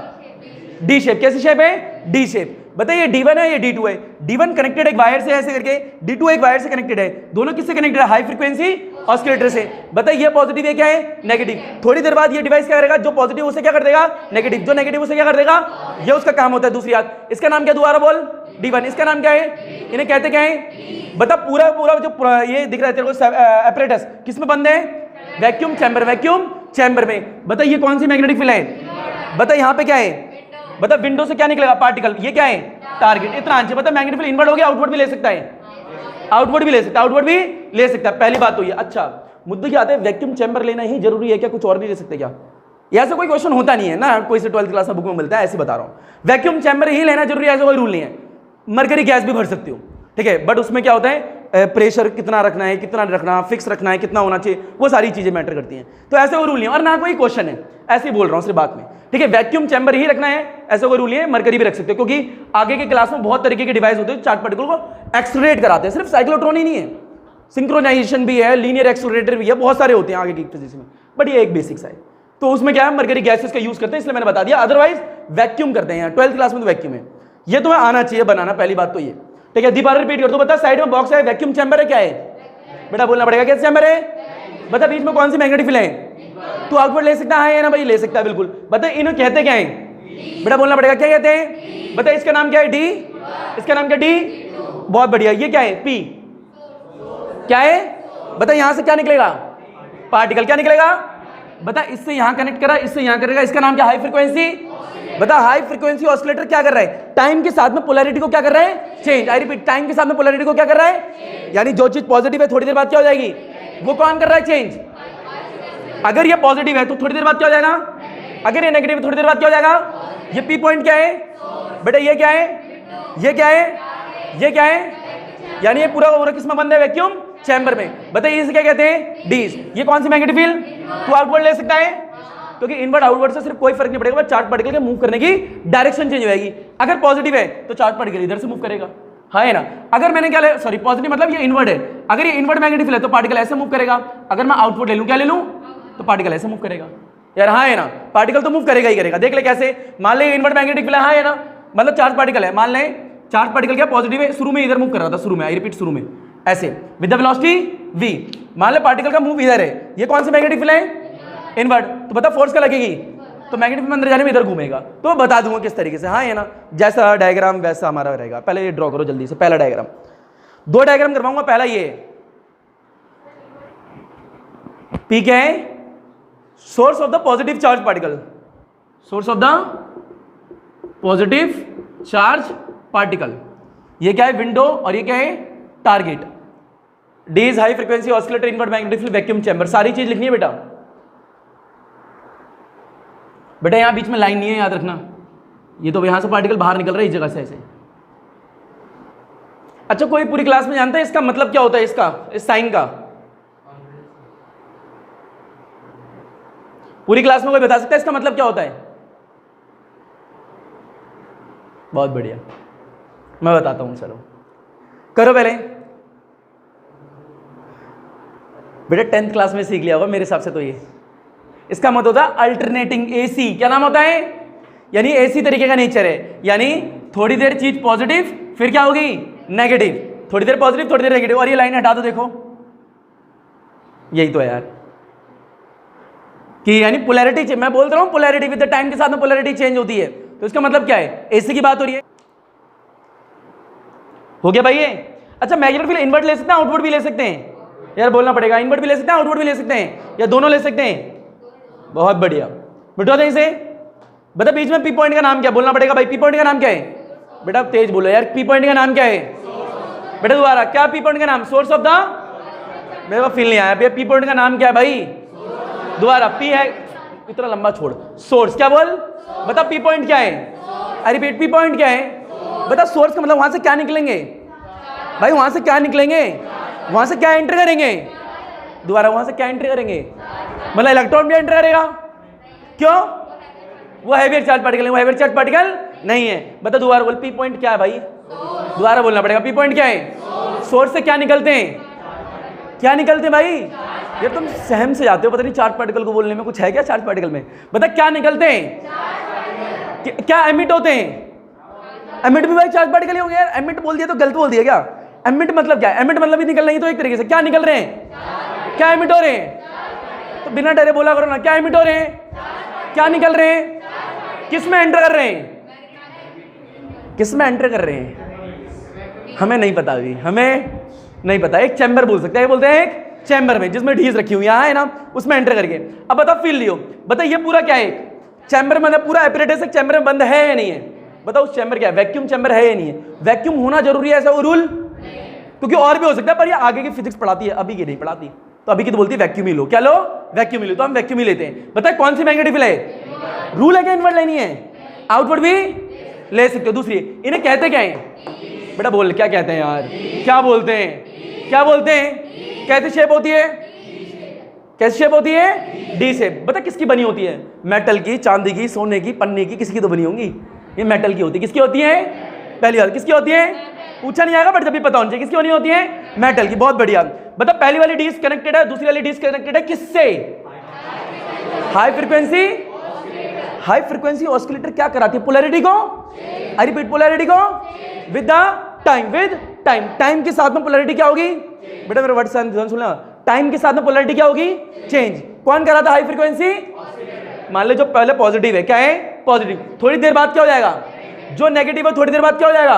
डी शेप, कैसी शेप है, डी शेप। बताइए D1 है, ये D2 है, D1 कनेक्टेड एक वायर से ऐसे करके, D2 एक वायर से कनेक्टेड है, दोनों किससे कनेक्टेड है, हाई फ्रीक्वेंसी ऑसिलेटर से। बताइए ये पॉजिटिव है, क्या है, नेगेटिव। थोड़ी देर बाद ये डिवाइस क्या करेगा, जो पॉजिटिव उसे क्या कर देगा, नेगेटिव, जो नेगेटिव उसे क्या कर देगा, ये उसका काम होता है। दूसरी बात, इसका नाम क्या, दोबारा बोल, D1, इसका नाम क्या है, इन्हें कहते क्या है, बता पूरा पूरा जो ये दिख रहा है तेरे को एपरेटस किस में बंद है, वैक्यूम चैम्बर, वैक्यूम चैम्बर में। बता ये कौन सी मैग्नेटिक फील्ड है, बता यहाँ पे क्या है, बता विंडो से क्या निकलेगा, पार्टिकल, ये क्या है, टारगेट। इतना आंसर बता, मैग्नेटिक फील्ड इनवर्ट हो गया, आउटवर्ड भी ले सकता है, आउटवर्ड भी ले सकता है, आउटवर्ड भी ले सकता है। पहली बात तो ये। अच्छा मुद्दे क्या आते हैं, वैक्यूम चैम्बर लेना ही जरूरी है क्या, कुछ और भी ले सकते क्या, ऐसा कोई क्वेश्चन होता नहीं है ना, कोई से 12th क्लास में बुक में मिलता है, ऐसे बता रहा हूँ। वैक्यूम चैम्बर ही लेना जरूरी है, ऐसा कोई रूल नहीं है। मरकरी गैस भी भर सकती हो, ठीक है, बट उसमें क्या होता है, प्रेशर कितना रखना है, कितना रखना, फिक्स रखना है, कितना होना चाहिए, वो सारी चीजें मैटर करती हैं। तो ऐसे कोई रूल नहीं है, और ना कोई क्वेश्चन है, ऐसे ही बोल रहा हूँ सिर्फ बात में, ठीक है। वैक्यूम चैम्बर ही रखना है, ऐसा कोई रूल नहीं है, मरकरी भी रख सकते हो, क्योंकि आगे के क्लास में बहुत तरीके के डिवाइस होते हैं चार्ज पार्टिकल को एक्सलरेट कराते हैं। सिर्फ साइक्लोट्रॉन ही नहीं है, सिंक्रोनाइजेशन भी है, लीनियर एक्सलरेटर भी है, बहुत सारे होते हैं आगे की फिजिक्स में, बट ये एक बेसिक्स है। तो उसमें क्या है, मरकरी गैसेस का यूज करते हैं, इसलिए मैंने बता दिया। अदरवाइज वैक्यूम करते हैं, 12th क्लास में तो वैक्यूम है, ये तुम्हें आना चाहिए बनाना, पहली बात तो ये, ठीक है। दोबारा रिपीट कर दो, बता साइड में बॉक्स है, वैक्यूम चैम्बर है, क्या है बेटा, बोलना पड़ेगा, क्या चैम्बर है, बता बीच में कौन सी मैग्नेटिक फील्ड है, तू आउटवर्ड ले सकता है ना भाई, ले सकता है बिल्कुल। बता इन्हें कहते क्या है, बेटा बोलना पड़ेगा, क्या कहते हैं, बता इसका नाम क्या है, डी, इसका नाम क्या, डी, बहुत बढ़िया। ये क्या है, पी, क्या है, बता यहां से क्या निकलेगा, पार्टिकल, क्या निकलेगा, बता इससे यहां कनेक्ट करा, इससे यहां करेगा, इसका नाम क्या, हाई फ्रीक्वेंसी। बता हाई फ्रीक्वेंसी ऑसिलेटर क्या कर रहा है, टाइम के साथ में पोलैरिटी को क्या कर रहा है, चेंज। आई रिपीट, टाइम के साथ में पोलैरिटी को क्या कर रहा है, यानी जो चीज पॉजिटिव है थोड़ी देर बाद क्या हो जाएगी, वो कौन कर रहा है, चेंज। अगर ये पॉजिटिव है तो थोड़ी देर बाद क्या हो जाएगा, अगर ये नेगेटिव थोड़ी देर बाद क्या हो जाएगा। ये पी पॉइंट क्या है बेटा, ये क्या है, ये क्या है, ये क्या है, यानी ये पूरा पूरा किसमें बंद है, वैक्यूम चैम्बर में। बताइए इसे क्या कहते हैं, डीज। ये कौन सी मैग्नेटिक फील्ड, तो आउटवर्ड ले सकता है, क्योंकि इनवर्ड आउटवर्ड से सिर्फ कोई फर्क नहीं पड़ेगा, चार्ज पार्टिकल के मूव करने की डायरेक्शन चेंज हो जाएगी। अगर पॉजिटिव है तो चार्ज पार्टिकल इधर से मूव करेगा, हाँ है ना। अगर मैंने क्या ले, सॉरी पॉजिटिव मतलब ये इनवर्ड है, अगर ये इनवर्ड मैग्नेटिक फील्ड है तो पार्टिकल ऐसे मूव करेगा। अगर मैं आउटवर्ड ले लूं, क्या ले लूं, तो पार्टिकल ऐसे मूव करेगा यार, हाँ है ना, पार्टिकल तो मूव करेगा ही करेगा। देख ले कैसे, मान ले इनवर्ड मैग्नेटिक फील्ड, हाँ है ना, मतलब चार्ज पार्टिकल है, मान ले चार्ज पार्टिकल क्या पॉजिटिव है, शुरू में इधर मूव कर रहा था, शुरू में, आई रिपीट शुरू में ऐसे विद द वेलोसिटी v। मान ले पार्टिकल का मूव इधर है, ये कौन सी मैग्नेटिक फील्ड है, इनवर्ड, तो बता फोर्स क्या लगेगी, तो मैग्नेटिक फील्ड अंदर जाने में इधर घूमेगा। तो बता दूंगा किस तरीके से, हाँ है ना, जैसा डायग्राम वैसा हमारा रहेगा। पहले ये ड्रॉ करो जल्दी से, पहला डायग्राम, 2 डायग्राम करवाऊंगा। पहला ये P क्या है, source of the positive charge particle, source of the positive charge particle. ये क्या है, विंडो, और ये क्या है, target. D is high frequency oscillator, invert magnetic field, vacuum chamber. सारी चीज लिखनी है बेटा। बेटा यहां बीच में लाइन नहीं है, याद रखना, ये तो यहां से पार्टिकल बाहर निकल रहा है इस जगह से ऐसे। अच्छा कोई पूरी क्लास में जानता है इसका मतलब क्या होता है, इसका, इस साइन का पूरी क्लास में कोई बता सकता है इसका मतलब क्या होता है? बहुत बढ़िया, मैं बताता हूं, चलो करो पहले। बेटा 10th क्लास में सीख लिया होगा मेरे हिसाब से। तो ये इसका मतलब होता है अल्टरनेटिंग एसी। क्या नाम होता है? यानी एसी तरीके का नेचर है, यानी थोड़ी देर चीज पॉजिटिव, फिर क्या होगी, नेगेटिव, थोड़ी देर पॉजिटिव, थोड़ी देर नेगेटिव। और ये लाइन हटा दो, देखो यही तो है यार, कि यानी पोलैरिटी, मैं बोलता रहा हूं पोलैरिटी विद द टाइम के साथ में पोलैरिटी चेंज होती है। तो इसका मतलब क्या है, एसी की बात हो रही है। हो गया भाई ये? अच्छा मैग्नेटिक फील्ड इनवर्ट ले सकते हैं, आउटवर्ड भी ले सकते हैं? यार बोलना पड़ेगा, इनवर्ट भी ले सकते हैं, आउटवर्ड भी ले सकते हैं, या दोनों ले सकते हैं? बहुत बढ़िया, बिठा दें इसे। बता बीच में पी पॉइंट का नाम क्या, बोलना पड़ेगा भाई, पी पॉइंट का नाम क्या है? बेटा तेज बोलो यार, पी पॉइंट का नाम क्या है? बेटा दोबारा, क्या पी पॉइंट का नाम? सोर्स ऑफ द, मेरे को फील नहीं आया, पी पॉइंट का नाम क्या है भाई? दोबारा पी है, इतना लंबा छोड़, सोर्स क्या बोल, बता पी पॉइंट क्या है, आई रिपीट पी पॉइंट क्या है, बता सोर्स का मतलब वहां से क्या निकलेंगे भाई, वहां से क्या निकलेंगे, वहां से क्या एंटर करेंगे, दोबारा वहां से क्या एंटर करेंगे, मतलब इलेक्ट्रॉन भी एंटर करेगा, क्यों, वो हैवियर चार्ज पार्टिकल है, वो हैवियर चार्ज पार्टिकल नहीं है। बता दोबारा बोल पी पॉइंट क्या है भाई, दोबारा बोलना पड़ेगा, पी पॉइंट क्या है, सोर्स से क्या निकलते हैं, क्या निकलते हैं भाई, ये तुम सहम से जाते हो, पता नहीं चार्ज पार्टिकल को बोलने में कुछ है क्या, चार्ज पार्टिकल में बता क्या निकलते हैं, क्या एमिट होते हैं, एमिट भी भाई चार्ज पार्टिकल ही हो गया यार, एमिट बोल दिया तो गलत बोल दिया क्या, एमिट मतलब क्या, एमिट मतलब ही निकलना ही तो एक तरीके से, क्या निकल रहे हैं, क्या एमिट हो रहे हैं, तो बिना डरे बोला करो ना, क्या एमिट हो रहे हैं, क्या निकल रहे हैं, किस में एंटर कर रहे हैं, किस में एंटर कर रहे हैं, हमें नहीं पता अभी, हमें नहीं पता, एक चैम्बर बोल सकते हैं, बोलते हैं एक चैम्बर में जिसमें ढीस रखी हुई है ना, उसमें एंटर करके। अब बता फील लियो, बता ये पूरा क्या है, चैम्बर में पूरा एपरेटस एक चैम्बर में बंद है या नहीं है, बताओ उस चैम्बर क्या है, वैक्यूम चैम्बर है या नहीं है, वैक्यूम होना जरूरी है ऐसा वो रूल, क्योंकि और भी हो सकता है पर ये आगे की फिजिक्स पढ़ाती है, अभी की नहीं पढ़ाती, तो अभी की तो बोलती है वैक्यूम ही लो, क्या लो, वैक्यूम ही लो, तो हम वैक्यूम ही लेते हैं। बता कौन सी मैग्नेटिक फील्ड है, रूल है क्या इनवर्ड लेनी है, आउटवर्ड भी ले सकते हो, दूसरी इन्हें कहते क्या है, बेटा बोल क्या कहते हैं यार, क्या बोलते हैं, क्या बोलते हैं, कैसी शेप होती है, कैसी शेप होती है, डी शेप, बता किसकी बनी होती है, मेटल की, चांदी की, सोने की, पन्ने की, किसकी तो बनी होंगी, ये मेटल की होती है, किसकी होती है, पहली बात किसकी होती है, पूछा नहीं आएगा बट जब भी पता होना चाहिए, किसकी बनी होती है, मेटल की, बहुत बढ़िया। बता पहली वाली डीज कनेक्टेड है, दूसरी वाली डीज कनेक्टेड है किससे, high frequency, high frequency oscillator क्या कराती है, पोलैरिटी को, आई रिपीट पोलैरिटी को with the time, with time, time के साथ में पोलैरिटी क्या होगी, बेटा मेरा वर्ड सुनना, टाइम के साथ में पोलैरिटी क्या होगी, चेंज, कौन कराता हाई फ्रीक्वेंसी, मान लो जो पहले पॉजिटिव है, क्या है पॉजिटिव, थोड़ी देर बाद क्या हो जाएगा, जो नेगेटिव है थोड़ी देर बाद क्या हो जाएगा,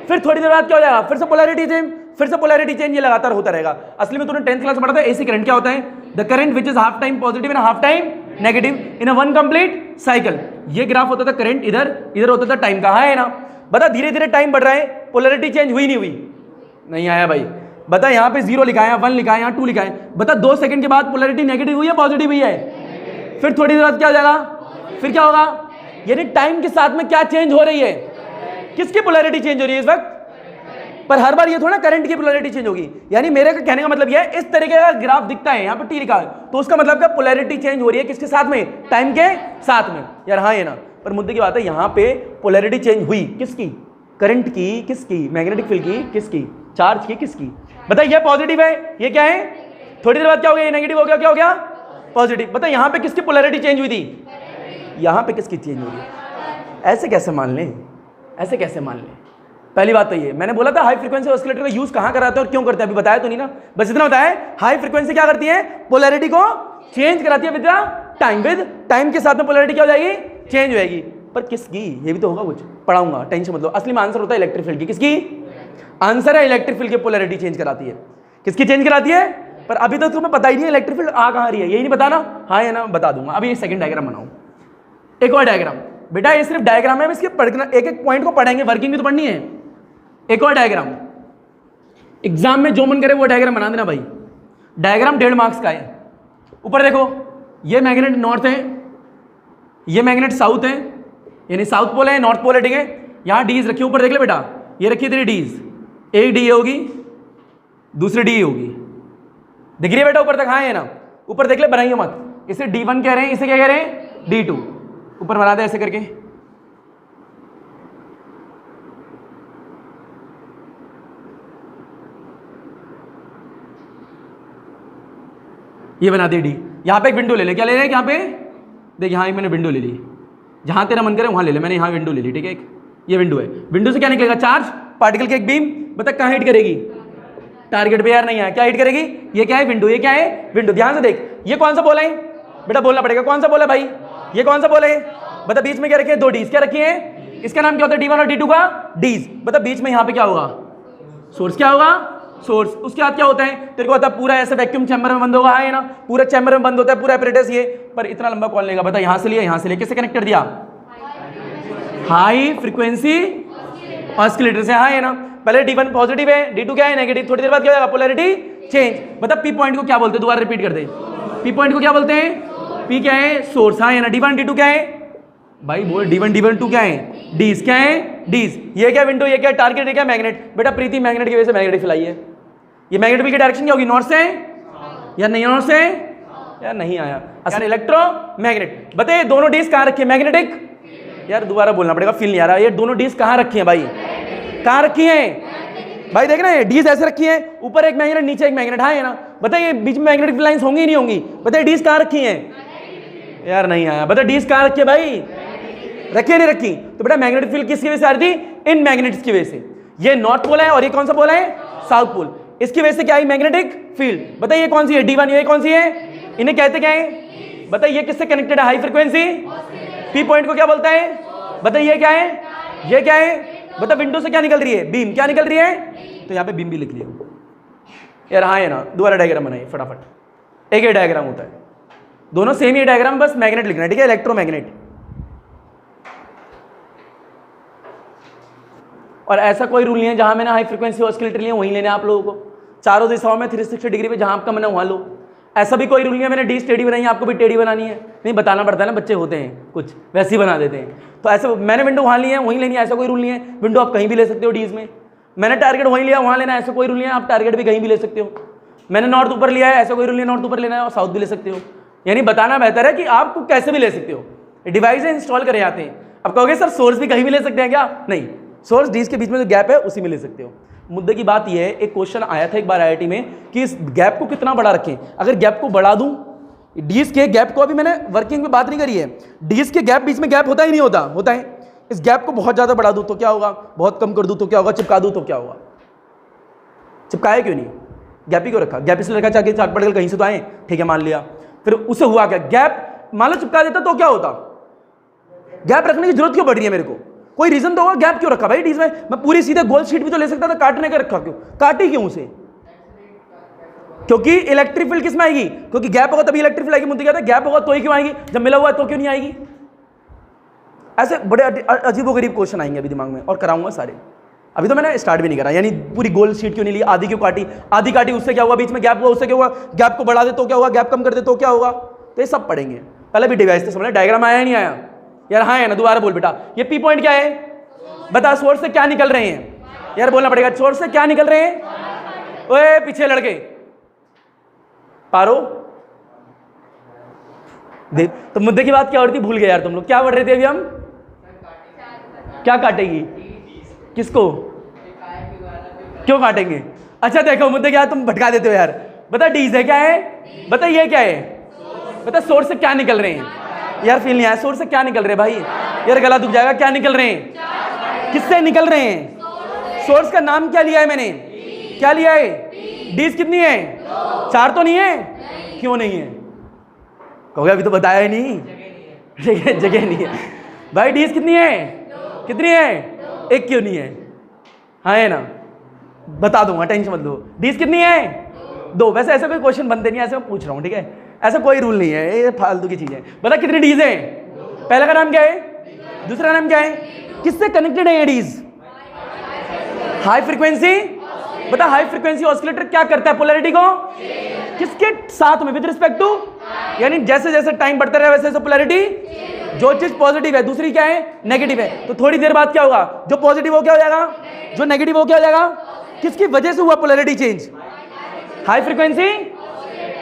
फिर थोड़ी देर बाद क्या हो जाएगा, फिर से पोलैरिटी चेंज, फिर से पोलैरिटी चेंज, ये लगातार होता रहेगा। असली में तूने 10th क्लास में पढ़ा था एसी करंट क्या होता है, the current which is half time positive and half time negative in a one complete cycle, ये ग्राफ होता था करंट, इधर इधर होता था टाइम का, है ना। बता धीरे धीरे टाइम बढ़ रहा है, पोलैरिटी चेंज हुई नहीं हुई, नहीं आया भाई, बता यहाँ पे 0 लिखा है, 1 लिखा है, यहाँ 2 लिखा है, बता 2 सेकंड के बाद पोलैरिटी नेगेटिव हुई है पॉजिटिव हुई है, फिर थोड़ी देर बाद क्या हो जाएगा, फिर क्या होगा, यानी टाइम के साथ में क्या चेंज हो रही है, किसकी पोलैरिटी चेंज हो रही है इस वक्त, पर हर बार ये थोड़ा करंट की पोलैरिटी चेंज होगी, यानी मेरे का कहने का मतलब ये है, इस तरीके का ग्राफ दिखता है, यहाँ पे टी लिखा है, तो उसका मतलब क्या पोलैरिटी चेंज हो रही है किसके साथ में, टाइम के साथ में, यार हाँ ये ना, पर मुद्दे की बात है यहाँ पे पोलैरिटी चेंज हुई किसकी, करंट की, किसकी, मैग्नेटिक फील्ड की, किसकी, चार्ज की, किसकी, बताइए ये पॉजिटिव है, ये क्या है, थोड़ी देर बाद क्या हो गया, ये नेगेटिव हो गया, क्या हो गया, पॉजिटिव, बताइए यहाँ पे किसकी पोलैरिटी चेंज हुई थी, यहाँ पे किसकी चेंज हुई है, ऐसे कैसे मान लें, ऐसे कैसे मान लें, पहली बात तो ये, मैंने बोला था हाई फ्रीक्वेंसी ऑस्किलेटर का यूज कहाँ कराते हैं और क्यों करते हैं, अभी बताया तो नहीं ना, बस इतना बताया, हाई फ्रीक्वेंसी क्या करती है, पोलैरिटी को चेंज कराती है विद टाइम, विद टाइम के साथ में पोलैरिटी क्या हो जाएगी, चेंज हो जाएगी, पर किसकी, ये भी तो होगा कुछ, पढ़ाऊंगा टेंशन मत लो, असली में आंसर होता है इलेक्ट्रिक फील्ड की, किसकी, आंसर है इलेक्ट्रिक फील्ड की पोलैरिटी चेंज कराती है, किसकी चेंज कराती है, पर अभी तो तुम्हें पता ही नहीं है इलेक्ट्रिक फील्ड आ कहाँ रही है, यही नहीं पता ना, हाँ या ना बता दूंगा, अभी एक सेकंड डायग्राम बनाऊं, एक और डायग्राम, बेटा ये सिर्फ डायग्राम है, इसके पढ़ना, एक एक पॉइंट को पढ़ेंगे, वर्किंग भी तो पढ़नी है, एक और डायग्राम, एग्जाम में जो मन करे वो डायग्राम बना देना भाई, डायग्राम 1.5 मार्क्स का है, ऊपर देखो ये मैग्नेट नॉर्थ है, ये मैग्नेट साउथ है, यानी साउथ पोल है, नॉर्थ पोल है, ठीक है, यहाँ डीज रखी ऊपर देख ले बेटा, ये रखी तेरी डीज, एक डी होगी, दूसरी डी होगी, दिख रही है बेटा ऊपर तक, हाँ है ना, ऊपर देख ले, बनाइए मत, इसे D1 कह रहे हैं, इसे क्या कह रहे हैं, D2, ऊपर बना दे ऐसे करके, ये बना दे डी, यहाँ पे एक विंडो ले ले, क्या ले रहे हैं यहाँ पे, देख यहाँ मैंने विंडो ले ली, जहां तेरा मन करे वहां ले ले, मैंने यहाँ विंडो ले ली, ठीक है, एक ये विंडो है, विंडो से क्या निकलेगा, चार्ज पार्टिकल की एक बीम, बता कहाँ हिट करेगी, टारगेट पे यार नहीं है, क्या हिट करेगी, ये क्या है विंडो, ये क्या है विंडो, ध्यान से देख, ये कौन सा बोल है बेटा, बोलना पड़ेगा कौन सा बोल है भाई, ये कौन सा बोल है, बता बीच में क्या रखे हैं, 2 डीज, क्या रखी है, इसका नाम क्या होता है, D1 और D2 का डीज, बता बीच में यहाँ पे क्या होगा, सोर्स, क्या होगा सोर्स, उसके बाद क्या होता है तेरे को पता, पूरा ऐसे वैक्यूम चैम्बर में बंद होगा, है ना, पूरा चैम्बर में बंद होता है, पूरा एपरेटस ये, पर इतना लंबा कौन लेगा, बता यहाँ से लिया, यहाँ से लिया, किससे कनेक्ट कर दिया, हाई फ्रीक्वेंसी ऑस्किलेटर से, हाँ है ना, पहले D1 पॉजिटिव है, D2 क्या है नेगेटिव, थोड़ी देर बाद क्या होगा पोलैरिटी चेंज, बता पी पॉइंट को क्या बोलते हैं, दोबारा रिपीट कर दे, पी पॉइंट को क्या बोलते हैं, P क्या है? सोर्स। हाँ है ना। D1 D2 क्या है भाई? बोल D1 D1 2 क्या है? Ds क्या है? Ds। ये क्या विंडो, ये क्या टारगेट, ये क्या मैग्नेट। बेटा प्रीति मैग्नेट की वजह से मैग्नेटिक फील्ड आई है। ये मैग्नेटिक फील्ड की डायरेक्शन क्या होगी? नॉर्थ से या नहीं नॉर्थ से? यार नहीं आया। असल इलेक्ट्रोमैग्नेट। बताइए दोनों डीज कहाँ रखी है? मैग्नेटिक। यार दोबारा बोलना पड़ेगा, फील नहीं आ रहा। ये दोनों डीज कहाँ रखी है भाई? कहाँ रखी है भाई? देखना ये डीज ऐसे रखी है, ऊपर एक मैग्नेट नीचे एक मैग्नेट। हाँ है ना। बताइए बीच में मैग्नेटिक लाइंस होंगी नहीं होंगी? बताइए डीज कहाँ रखी है? यार नहीं आया। बता डीज कहाँ रखी है भाई? रखी नहीं रखी? तो बेटा मैग्नेटिक फील्ड किसकी वजह से आ रही थी? इन मैग्नेट्स की वजह से। ये नॉर्थ पोल है और ये कौन सा पोल है? South pole. इसकी वजह से क्या है? Magnetic field. बताइए कौन सी है? D1। ये कौन सी है? इन्हें कहते क्या है? बताइए ये किससे कनेक्टेड है? High frequency. पी पॉइंट को क्या बोलता है? बताइए ये क्या है? ये क्या है? बता विंडो से क्या निकल रही है? बीम। क्या निकल रही है? तो यहाँ पे बीम भी लिख लिया यार। हाँ है ना। दोबारा डायग्राम बनाइए फटाफट। एक ही डायग्राम होता है, दोनों सेम ही डायग्राम, बस मैग्नेट लिखना है। ठीक है? इलेक्ट्रोमैग्नेट। और ऐसा कोई रूल नहीं है जहां मैंने हाई फ्रीक्वेंसी ऑसिलेटर लिए वहीं लेने आप लोगों को। चारों दिशाओं में 360 डिग्री पे जहां आपका मैंने वहां लो। ऐसा भी कोई रूल नहीं है मैंने डी टेढ़ी बनाई है आपको भी टेढ़ी बनानी है। नहीं बताना पड़ता है ना, बच्चे होते हैं कुछ वैसे ही बना देते हैं। तो ऐसे मैंने विंडो वहां ली है वहीं लेनी है, ऐसा कोई रूल नहीं है। विंडो आप कहीं भी ले सकते हो डीज में। मैंने टारगेट वहीं लिया वहां लेना है, ऐसा कोई रूल नहीं है। आप टारगेट भी कहीं भी ले सकते हो। मैंने नॉर्थ ऊपर लिया है, ऐसा कोई रूल नहीं है नॉर्थ ऊपर लेना है और साउथ भी ले सकते हो। यानी बताना बेहतर है कि आपको कैसे भी ले सकते हो। डिवाइस इंस्टॉल करे जाते हैं। अब कहोगे सर सोर्स भी कहीं भी ले सकते हैं क्या? नहीं, सोर्स डीज के बीच में जो गैप है उसी में ले सकते हो। मुद्दे की बात यह है, एक क्वेश्चन आया था एक बार आईआईटी में कि इस गैप को कितना बड़ा रखें। अगर गैप को बढ़ा दूं, डीज के गैप को अभी मैंने वर्किंग में बात नहीं करी है, डीज के गैप बीच में गैप होता ही नहीं होता, होता है। इस गैप को बहुत ज्यादा बढ़ा दूं तो क्या होगा? बहुत कम कर दूं तो क्या होगा? चिपका दूं तो क्या होगा? चिपकाया क्यों नहीं? गैप ही क्यों रखा? गैप इसलिए रखा चाहे चार्ट पड़कर कहीं से तो आए, ठीक है मान लिया। फिर उसे हुआ क्या? गैप मान लो चिपका देता तो क्या होता? गैप रखने की जरूरत क्यों पड़ रही है मेरे को? कोई रीजन तो होगा गैप क्यों रखा भाई डीज में। मैं पूरी सीधे गोल शीट भी तो ले सकता था, काटने का रखा क्यों? काटी क्यों उसे? क्योंकि इलेक्ट्रिक फील्ड किस में आएगी? क्योंकि गैप होगा तभी इलेक्ट्रिक फील्ड आएगी। मुद्दे क्या था? गैप होगा तो ही क्यों आएगी? जब मिला हुआ है तो क्यों नहीं आएगी? ऐसे बड़े अजीबोगरीब क्वेश्चन आएंगे अभी दिमाग में और कराऊंगा सारे। अभी तो मैंने स्टार्ट भी नहीं करा। यानी पूरी गोल शीट क्यों नहीं ली? आधी क्यों काटी? आधी काटी उससे क्या हुआ? बीच में गैप हुआ उससे क्या हुआ? गैप को बढ़ा दे तो क्या हुआ? गैप कम कर दे तो क्या होगा? तो ये सब पढ़ेंगे। पहले भी डिवाइस से समझना। डायग्राम आया नहीं आया यार? हाँ है ना। दोबारा बोल बेटा। ये पी पॉइंट क्या है? बता। सोर्स से क्या निकल रहे हैं? यार बोलना पड़ेगा। सोर्स से क्या निकल रहे हैं? ओए पीछे लड़के पारो देख। तो मुद्दे की बात क्या हो रही थी? भूल गए यार तुम लोग। क्या पढ़ रहे थे अभी हम? क्या काटेगी? किसको? क्यों काटेंगे? अच्छा देखो मुद्दे क्या, तुम भटका देते हो यार। बता डीज है क्या है? बता ये क्या है? बता सोर्स से क्या निकल रहे हैं? यार फील नहीं आया। सोर्स से क्या निकल रहे हैं भाई? यार गला दुख जाएगा। क्या निकल रहे हैं? किससे निकल रहे हैं? सोर्स का नाम क्या लिया है मैंने? क्या लिया है? डीज कितनी है? 4 तो नहीं है? क्यों नहीं है? कहोगे अभी तो बताया ही नहीं। जगह नहीं है भाई। डीज कितनी है? कितनी है? 1 क्यों नहीं है? हाँ है ना। बता दूंगा, टेंशन मत लो। डीज कितनी है? 2। वैसे ऐसे कोई क्वेश्चन बनते नहीं, ऐसे मैं पूछ रहा हूँ, ठीक है? ऐसा कोई रूल नहीं है, ये फालतू की चीज है। बता कितनी डीज है? पहला का नाम क्या है? दूसरा नाम क्या है? किससे कनेक्टेड है ये डीज? High frequency. बता हाई फ्रीक्वेंसी ऑसिलेटर क्या करता है? पोलैरिटी को किसके साथ में? With respect to. यानी जैसे जैसे टाइम बढ़ता रहे वैसे वैसे पोलैरिटी, जो चीज पॉजिटिव है दूसरी क्या है? नेगेटिव है। तो थोड़ी देर बाद क्या होगा? जो पॉजिटिव हो क्या हो जाएगा? जो नेगेटिव हो क्या हो जाएगा? किसकी वजह से हुआ पोलैरिटी चेंज? High frequency.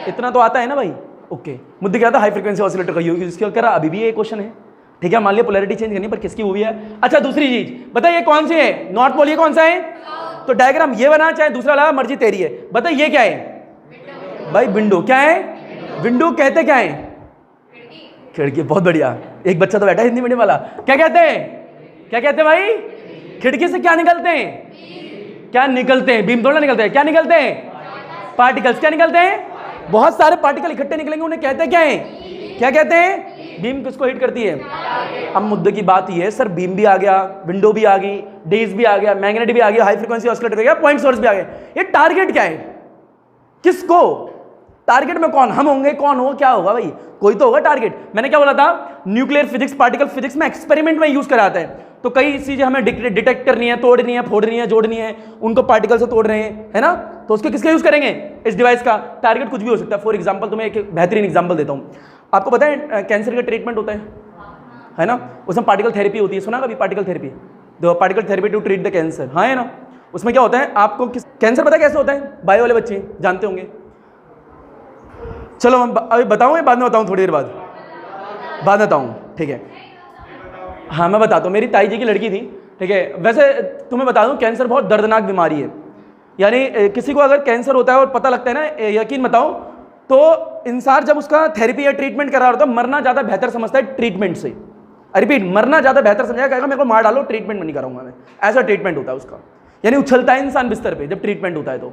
इतना तो आता है ना भाई? ओके। मुद्दे क्या था? हाई फ्रीक्वेंसी ऑसिलेटर का यूज क्यों करा? अभी भी ये क्वेश्चन है, ठीक है? मान लिया पोलैरिटी चेंज करनी, पर किसकी हुई है? अच्छा दूसरी चीज बता, ये कौन सी है? North pole. ये कौन सा है? तो डायग्राम ये बना, चाहे दूसरा लगा, मर्जी तेरी है। बता ये क्या है भाई? विंडो। क्या है? विंडो कहते क्या है? खिड़की। बहुत बढ़िया। एक बच्चा तो बैठा है हिंदी मीडियम वाला। क्या कहते हैं? क्या कहते हैं भाई? खिड़की से क्या निकलते हैं? क्या निकलते हैं? बीम थोड़ा निकलते हैं। क्या निकलते हैं? पार्टिकल्स। क्या निकलते हैं? बहुत सारे पार्टिकल इकट्ठे निकलेंगे, उन्हें कहते क्या है? क्या कहते हैं? बीम किसको हिट करती है? अब मुद्दे की बात ये है, सर बीम भी आ गया, विंडो भी आ गई, डीज भी आ गया, मैग्नेट भी आ गया, हाई फ्रीक्वेंसी ऑसिलेटर भी आ गया, पॉइंट सोर्स भी आ गया। ये टारगेट क्या है? किसको? टारगेट में कौन? हम होंगे? कौन हो? क्या होगा भाई? कोई तो होगा टारगेट। मैंने क्या बोला था? न्यूक्लियर फिजिक्स, पार्टिकल फिजिक्स में एक्सपेरिमेंट में यूज करा जाता है। तो कई चीजें हमें डिटेक्ट करनी है, तोड़नी है, फोड़नी है, जोड़नी है, उनको पार्टिकल से तोड़ रहे हैं, है ना? तो उसके किसका यूज करेंगे? इस डिवाइस का। टारगेट कुछ भी हो सकता है। फॉर एग्जांपल तुम्हें एक बेहतरीन एग्जांपल देता हूं। आपको पता है कैंसर का ट्रीटमेंट होता है ना, उसमें पार्टिकल थेरेपी होती है, सुना कभी particle therapy, the particle therapy to treat the cancer, हाँ है ना। उसमें क्या होता है आपको कैंसर पता है कैसे होता है, बायो वाले बच्चे जानते होंगे। चलो हम अभी बताऊँ या बाद में बताऊँ, थोड़ी देर बाद में बताऊँ, ठीक है। हाँ मैं बताता हूँ, मेरी ताई जी की लड़की थी, ठीक है। वैसे तुम्हें बता दूँ कैंसर बहुत दर्दनाक बीमारी है, यानी किसी को अगर कैंसर होता है और पता लगता है ना, यकीन बताओ तो इंसान जब उसका थेरेपी या ट्रीटमेंट करा रहा होता है, मरना ज़्यादा बेहतर समझता है ट्रीटमेंट से। रिपीट, मरना ज़्यादा बेहतर समझेगा, कहेगा मेरे को मार डालो, ट्रीटमेंट में नहीं कराऊंगा मैं, ऐसा ट्रीटमेंट होता है उसका। यानी उछलता है इंसान बिस्तर पे जब ट्रीटमेंट होता है, तो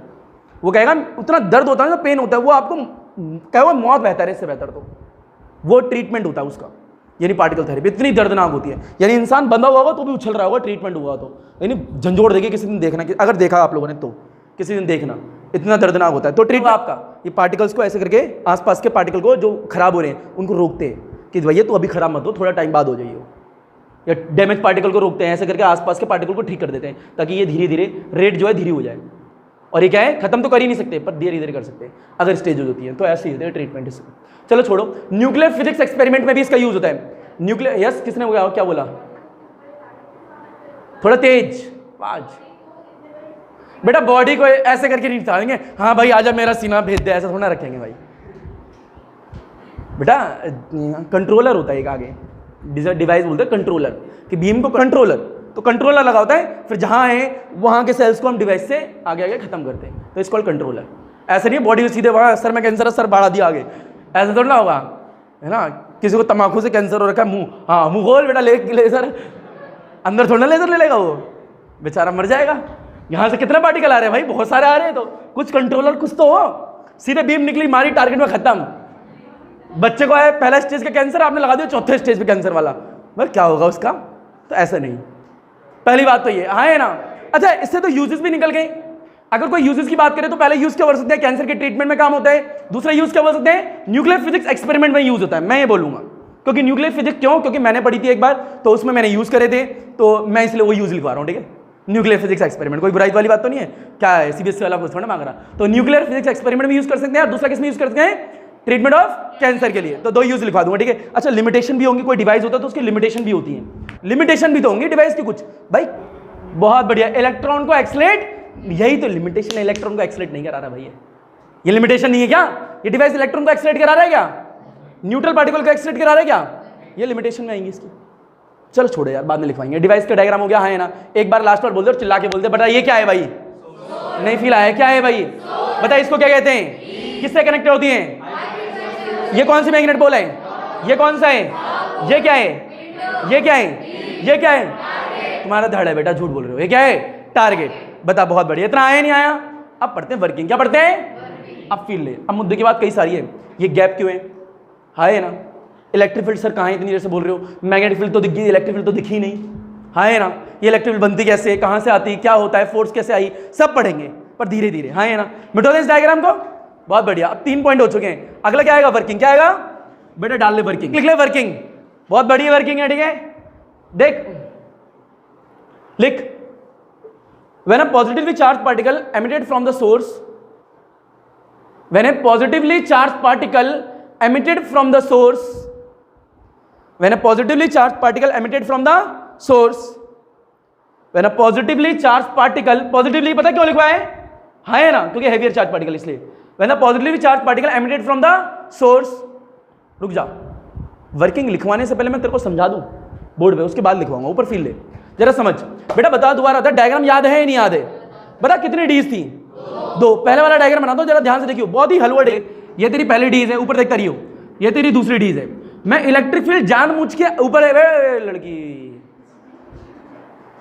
वो कहेगा उतना दर्द होता है ना, पेन होता है, वो आपको कहेगा मौत बेहतर है, इससे बेहतर तो वो ट्रीटमेंट होता है उसका। यानी पार्टिकल थेरेपी इतनी दर्दनाक होती है, यानी इंसान बंधा हुआ होगा तो भी उछल रहा होगा, ट्रीटमेंट हुआ तो, यानी झंझोड़ देगी। किसी दिन देखना, अगर देखा आप लोगों ने तो किसी दिन देखना, इतना दर्दनाक होता है। तो ट्रीटमेंट आपका ये पार्टिकल्स को ऐसे करके आसपास के पार्टिकल को जो खराब हो रहे हैं उनको रोकते हैं कि भैया तो अभी खराब मत हो, थोड़ा टाइम बाद हो जाइए, या डैमेज पार्टिकल को रोकते हैं, ऐसे करके आसपास के पार्टिकल को ठीक कर देते हैं ताकि ये धीरे धीरे रेट जो है धीरे हो जाए। और ये क्या है, खत्म तो कर ही नहीं सकते पर धीरे धीरे कर सकते हैं अगर स्टेज होती है, तो ऐसे ही होते हैं ट्रीटमेंट इससे। चलो छोड़ो, न्यूक्लियर फिजिक्स एक्सपेरिमेंट में भी इसका यूज होता है। न्यूक्लियर, यस किसने बोला, क्या बोला, थोड़ा तेज आवाज। बेटा बॉडी को ऐसे करके नहीं उठाएंगे, हाँ भाई आजा मेरा सीना भेज दे, ऐसा थोड़ा रखेंगे भाई। बेटा कंट्रोलर होता है एक आगे, डिवाइस बोलते हैं कंट्रोलर, कि बीम को कंट्रोलर, तो कंट्रोलर लगा होता है, फिर जहां है वहां के सेल्स को हम डिवाइस से आगे आगे खत्म करते हैं, तो इसको कंट्रोलर। ऐसे नहीं बॉडी को सीधे वहां सर में कैंसर है, सर बढ़ा दिया आगे, ऐसा थोड़ा होगा, है ना। किसी को तम्बाकू से कैंसर हो रखा है, मुंह, हाँ मुंह खोल बेटा, लेजर अंदर थोड़ा लेजर ले लेगा, वो बेचारा मर जाएगा। यहाँ से कितने पार्टिकल आ रहे हैं भाई, बहुत सारे आ रहे हैं, तो कुछ कंट्रोलर कुछ तो हो। सीधे बीम निकली, मारी, टारगेट में खत्म। बच्चे को है पहला स्टेज का कैंसर, आपने लगा दिया चौथे स्टेज पे कैंसर वाला, भाई क्या होगा उसका। तो ऐसा नहीं, पहली बात तो ये, हाँ है ना। अच्छा इससे तो यूजेस भी निकल गए। अगर कोई यूजेस की बात करें तो पहले यूज क्या कर सकते हैं, कैंसर के ट्रीटमेंट में काम होता है। दूसरा यूज क्या कर सकते हैं, न्यूक्लियर फिजिक्स एक्सपेरिमेंट में यूज होता है, मैं ये बोलूंगा। क्योंकि न्यूक्लियर फिजिक्स क्यों, क्योंकि मैंने पढ़ी थी एक बार, तो उसमें मैंने यूज करे थे, तो मैं इसलिए वो यूज लिखवा रहा हूँ, ठीक है। न्यूक्लियर फिजिक्स एक्सपेरिमेंट, कोई बुराई वाली बात तो नहीं है, क्या है सीबीएसई वाला कुछ थोड़ा मांग रहा। तो न्यूक्लियर फिजिक्स एक्सपेरिमेंट में यूज कर सकते हैं, और दूसरा किस में यूज कर सकते हैं, ट्रीटमेंट ऑफ कैंसर के लिए। तो दो यूज लिखवा दूंगा, ठीक है। अच्छा लिमिटेशन भी होंगी, कोई डिवाइस होता है तो उसकी लिमिटेशन भी होती है, लिमिटेशन भी तो होंगी डिवाइस की कुछ भाई। बहुत बढ़िया, इलेक्ट्रॉन को एक्सलेट, यही तो लिमिटेशन है, इलेक्ट्रॉन को एक्सलेट नहीं करा रहा भैया, ये लिमिटेशन नहीं है क्या, ये डिवाइस इलेक्ट्रॉन को एक्सलेट करा रहा है क्या, न्यूट्रल पार्टिकल को एक्सलेट करा रहा है क्या, ये लिमिटेशन में आएंगी इसकी। चलो छोड़ो यार, बाद में लिखवाएंगे। डिवाइस का डायग्राम हो गया, हाँ है ना। एक बार लास्ट बार बोल दो, चिल्ला के बोल दे, बता ये क्या है भाई, नहीं फील आया, क्या है भाई, बता इसको क्या कहते हैं, किससे कनेक्ट होती हैं, ये कौन सी मैग्नेट बोल है, ये कौन सा है, ये क्या है, ये क्या है, ये क्या है, तुम्हारा धड़ है बेटा, झूठ बोल रहे हो, ये क्या है, टारगेट। बता, बहुत बढ़िया, इतना आया नहीं आया। अब पढ़ते हैं वर्किंग, क्या पढ़ते हैं, अब फील ले। अब मुद्दे की बात कई सारी है, ये गैप क्यों है, हाँ है ना। इलेक्ट्रिक फील्ड सर कहाँ है, इतनी देर से बोल रहे हो, मैग्नेटिक फील्ड तो दिख गई, इलेक्ट्रिक फील्ड तो दिखी नहीं, हाँ है ना। ये इलेक्ट्रिक फील्ड बनती कैसे, कहाँ से आती, क्या होता है, फोर्स कैसे आई, सब पढ़ेंगे पर धीरे धीरे, हाँ है ना। मिटो दे इस डायग्राम को, बहुत बढ़िया। अब 3 पॉइंट हो चुके हैं, अगला क्या आएगा, वर्किंग। क्या आएगा बेटा, डाल ले वर्किंग, लिख ले वर्किंग, बहुत बढ़िया वर्किंग है, ठीक है। देख लिख, when a positively charged particle emitted from the source, when a positively charged particle emitted from the source, when a positively charged particle emitted from the source, when a positively charged particle, positively पता क्यों लिखवा है, हाँ है ना, क्योंकि heavier charged particle इसलिए। when a positively charged particle emitted from the source, रुक जा, वर्किंग लिखवाने से पहले मैं तेरे को समझा दूं बोर्ड पे, उसके बाद लिखवाऊंगा, ऊपर फील ले जरा समझ। बेटा बता दोबारा, था डायग्राम याद है या नहीं याद है, बता कितनी डीज थी, 2। पहले वाला डायग्राम बना दो जरा ध्यान से देखियो, बहुत ही हलवड़ है। ये तेरी पहली डीज है, ऊपर देखता रहियो, ये तेरी दूसरी डीज है। मैं इलेक्ट्रिक फील्ड जानबूझ के ऊपर है, लड़की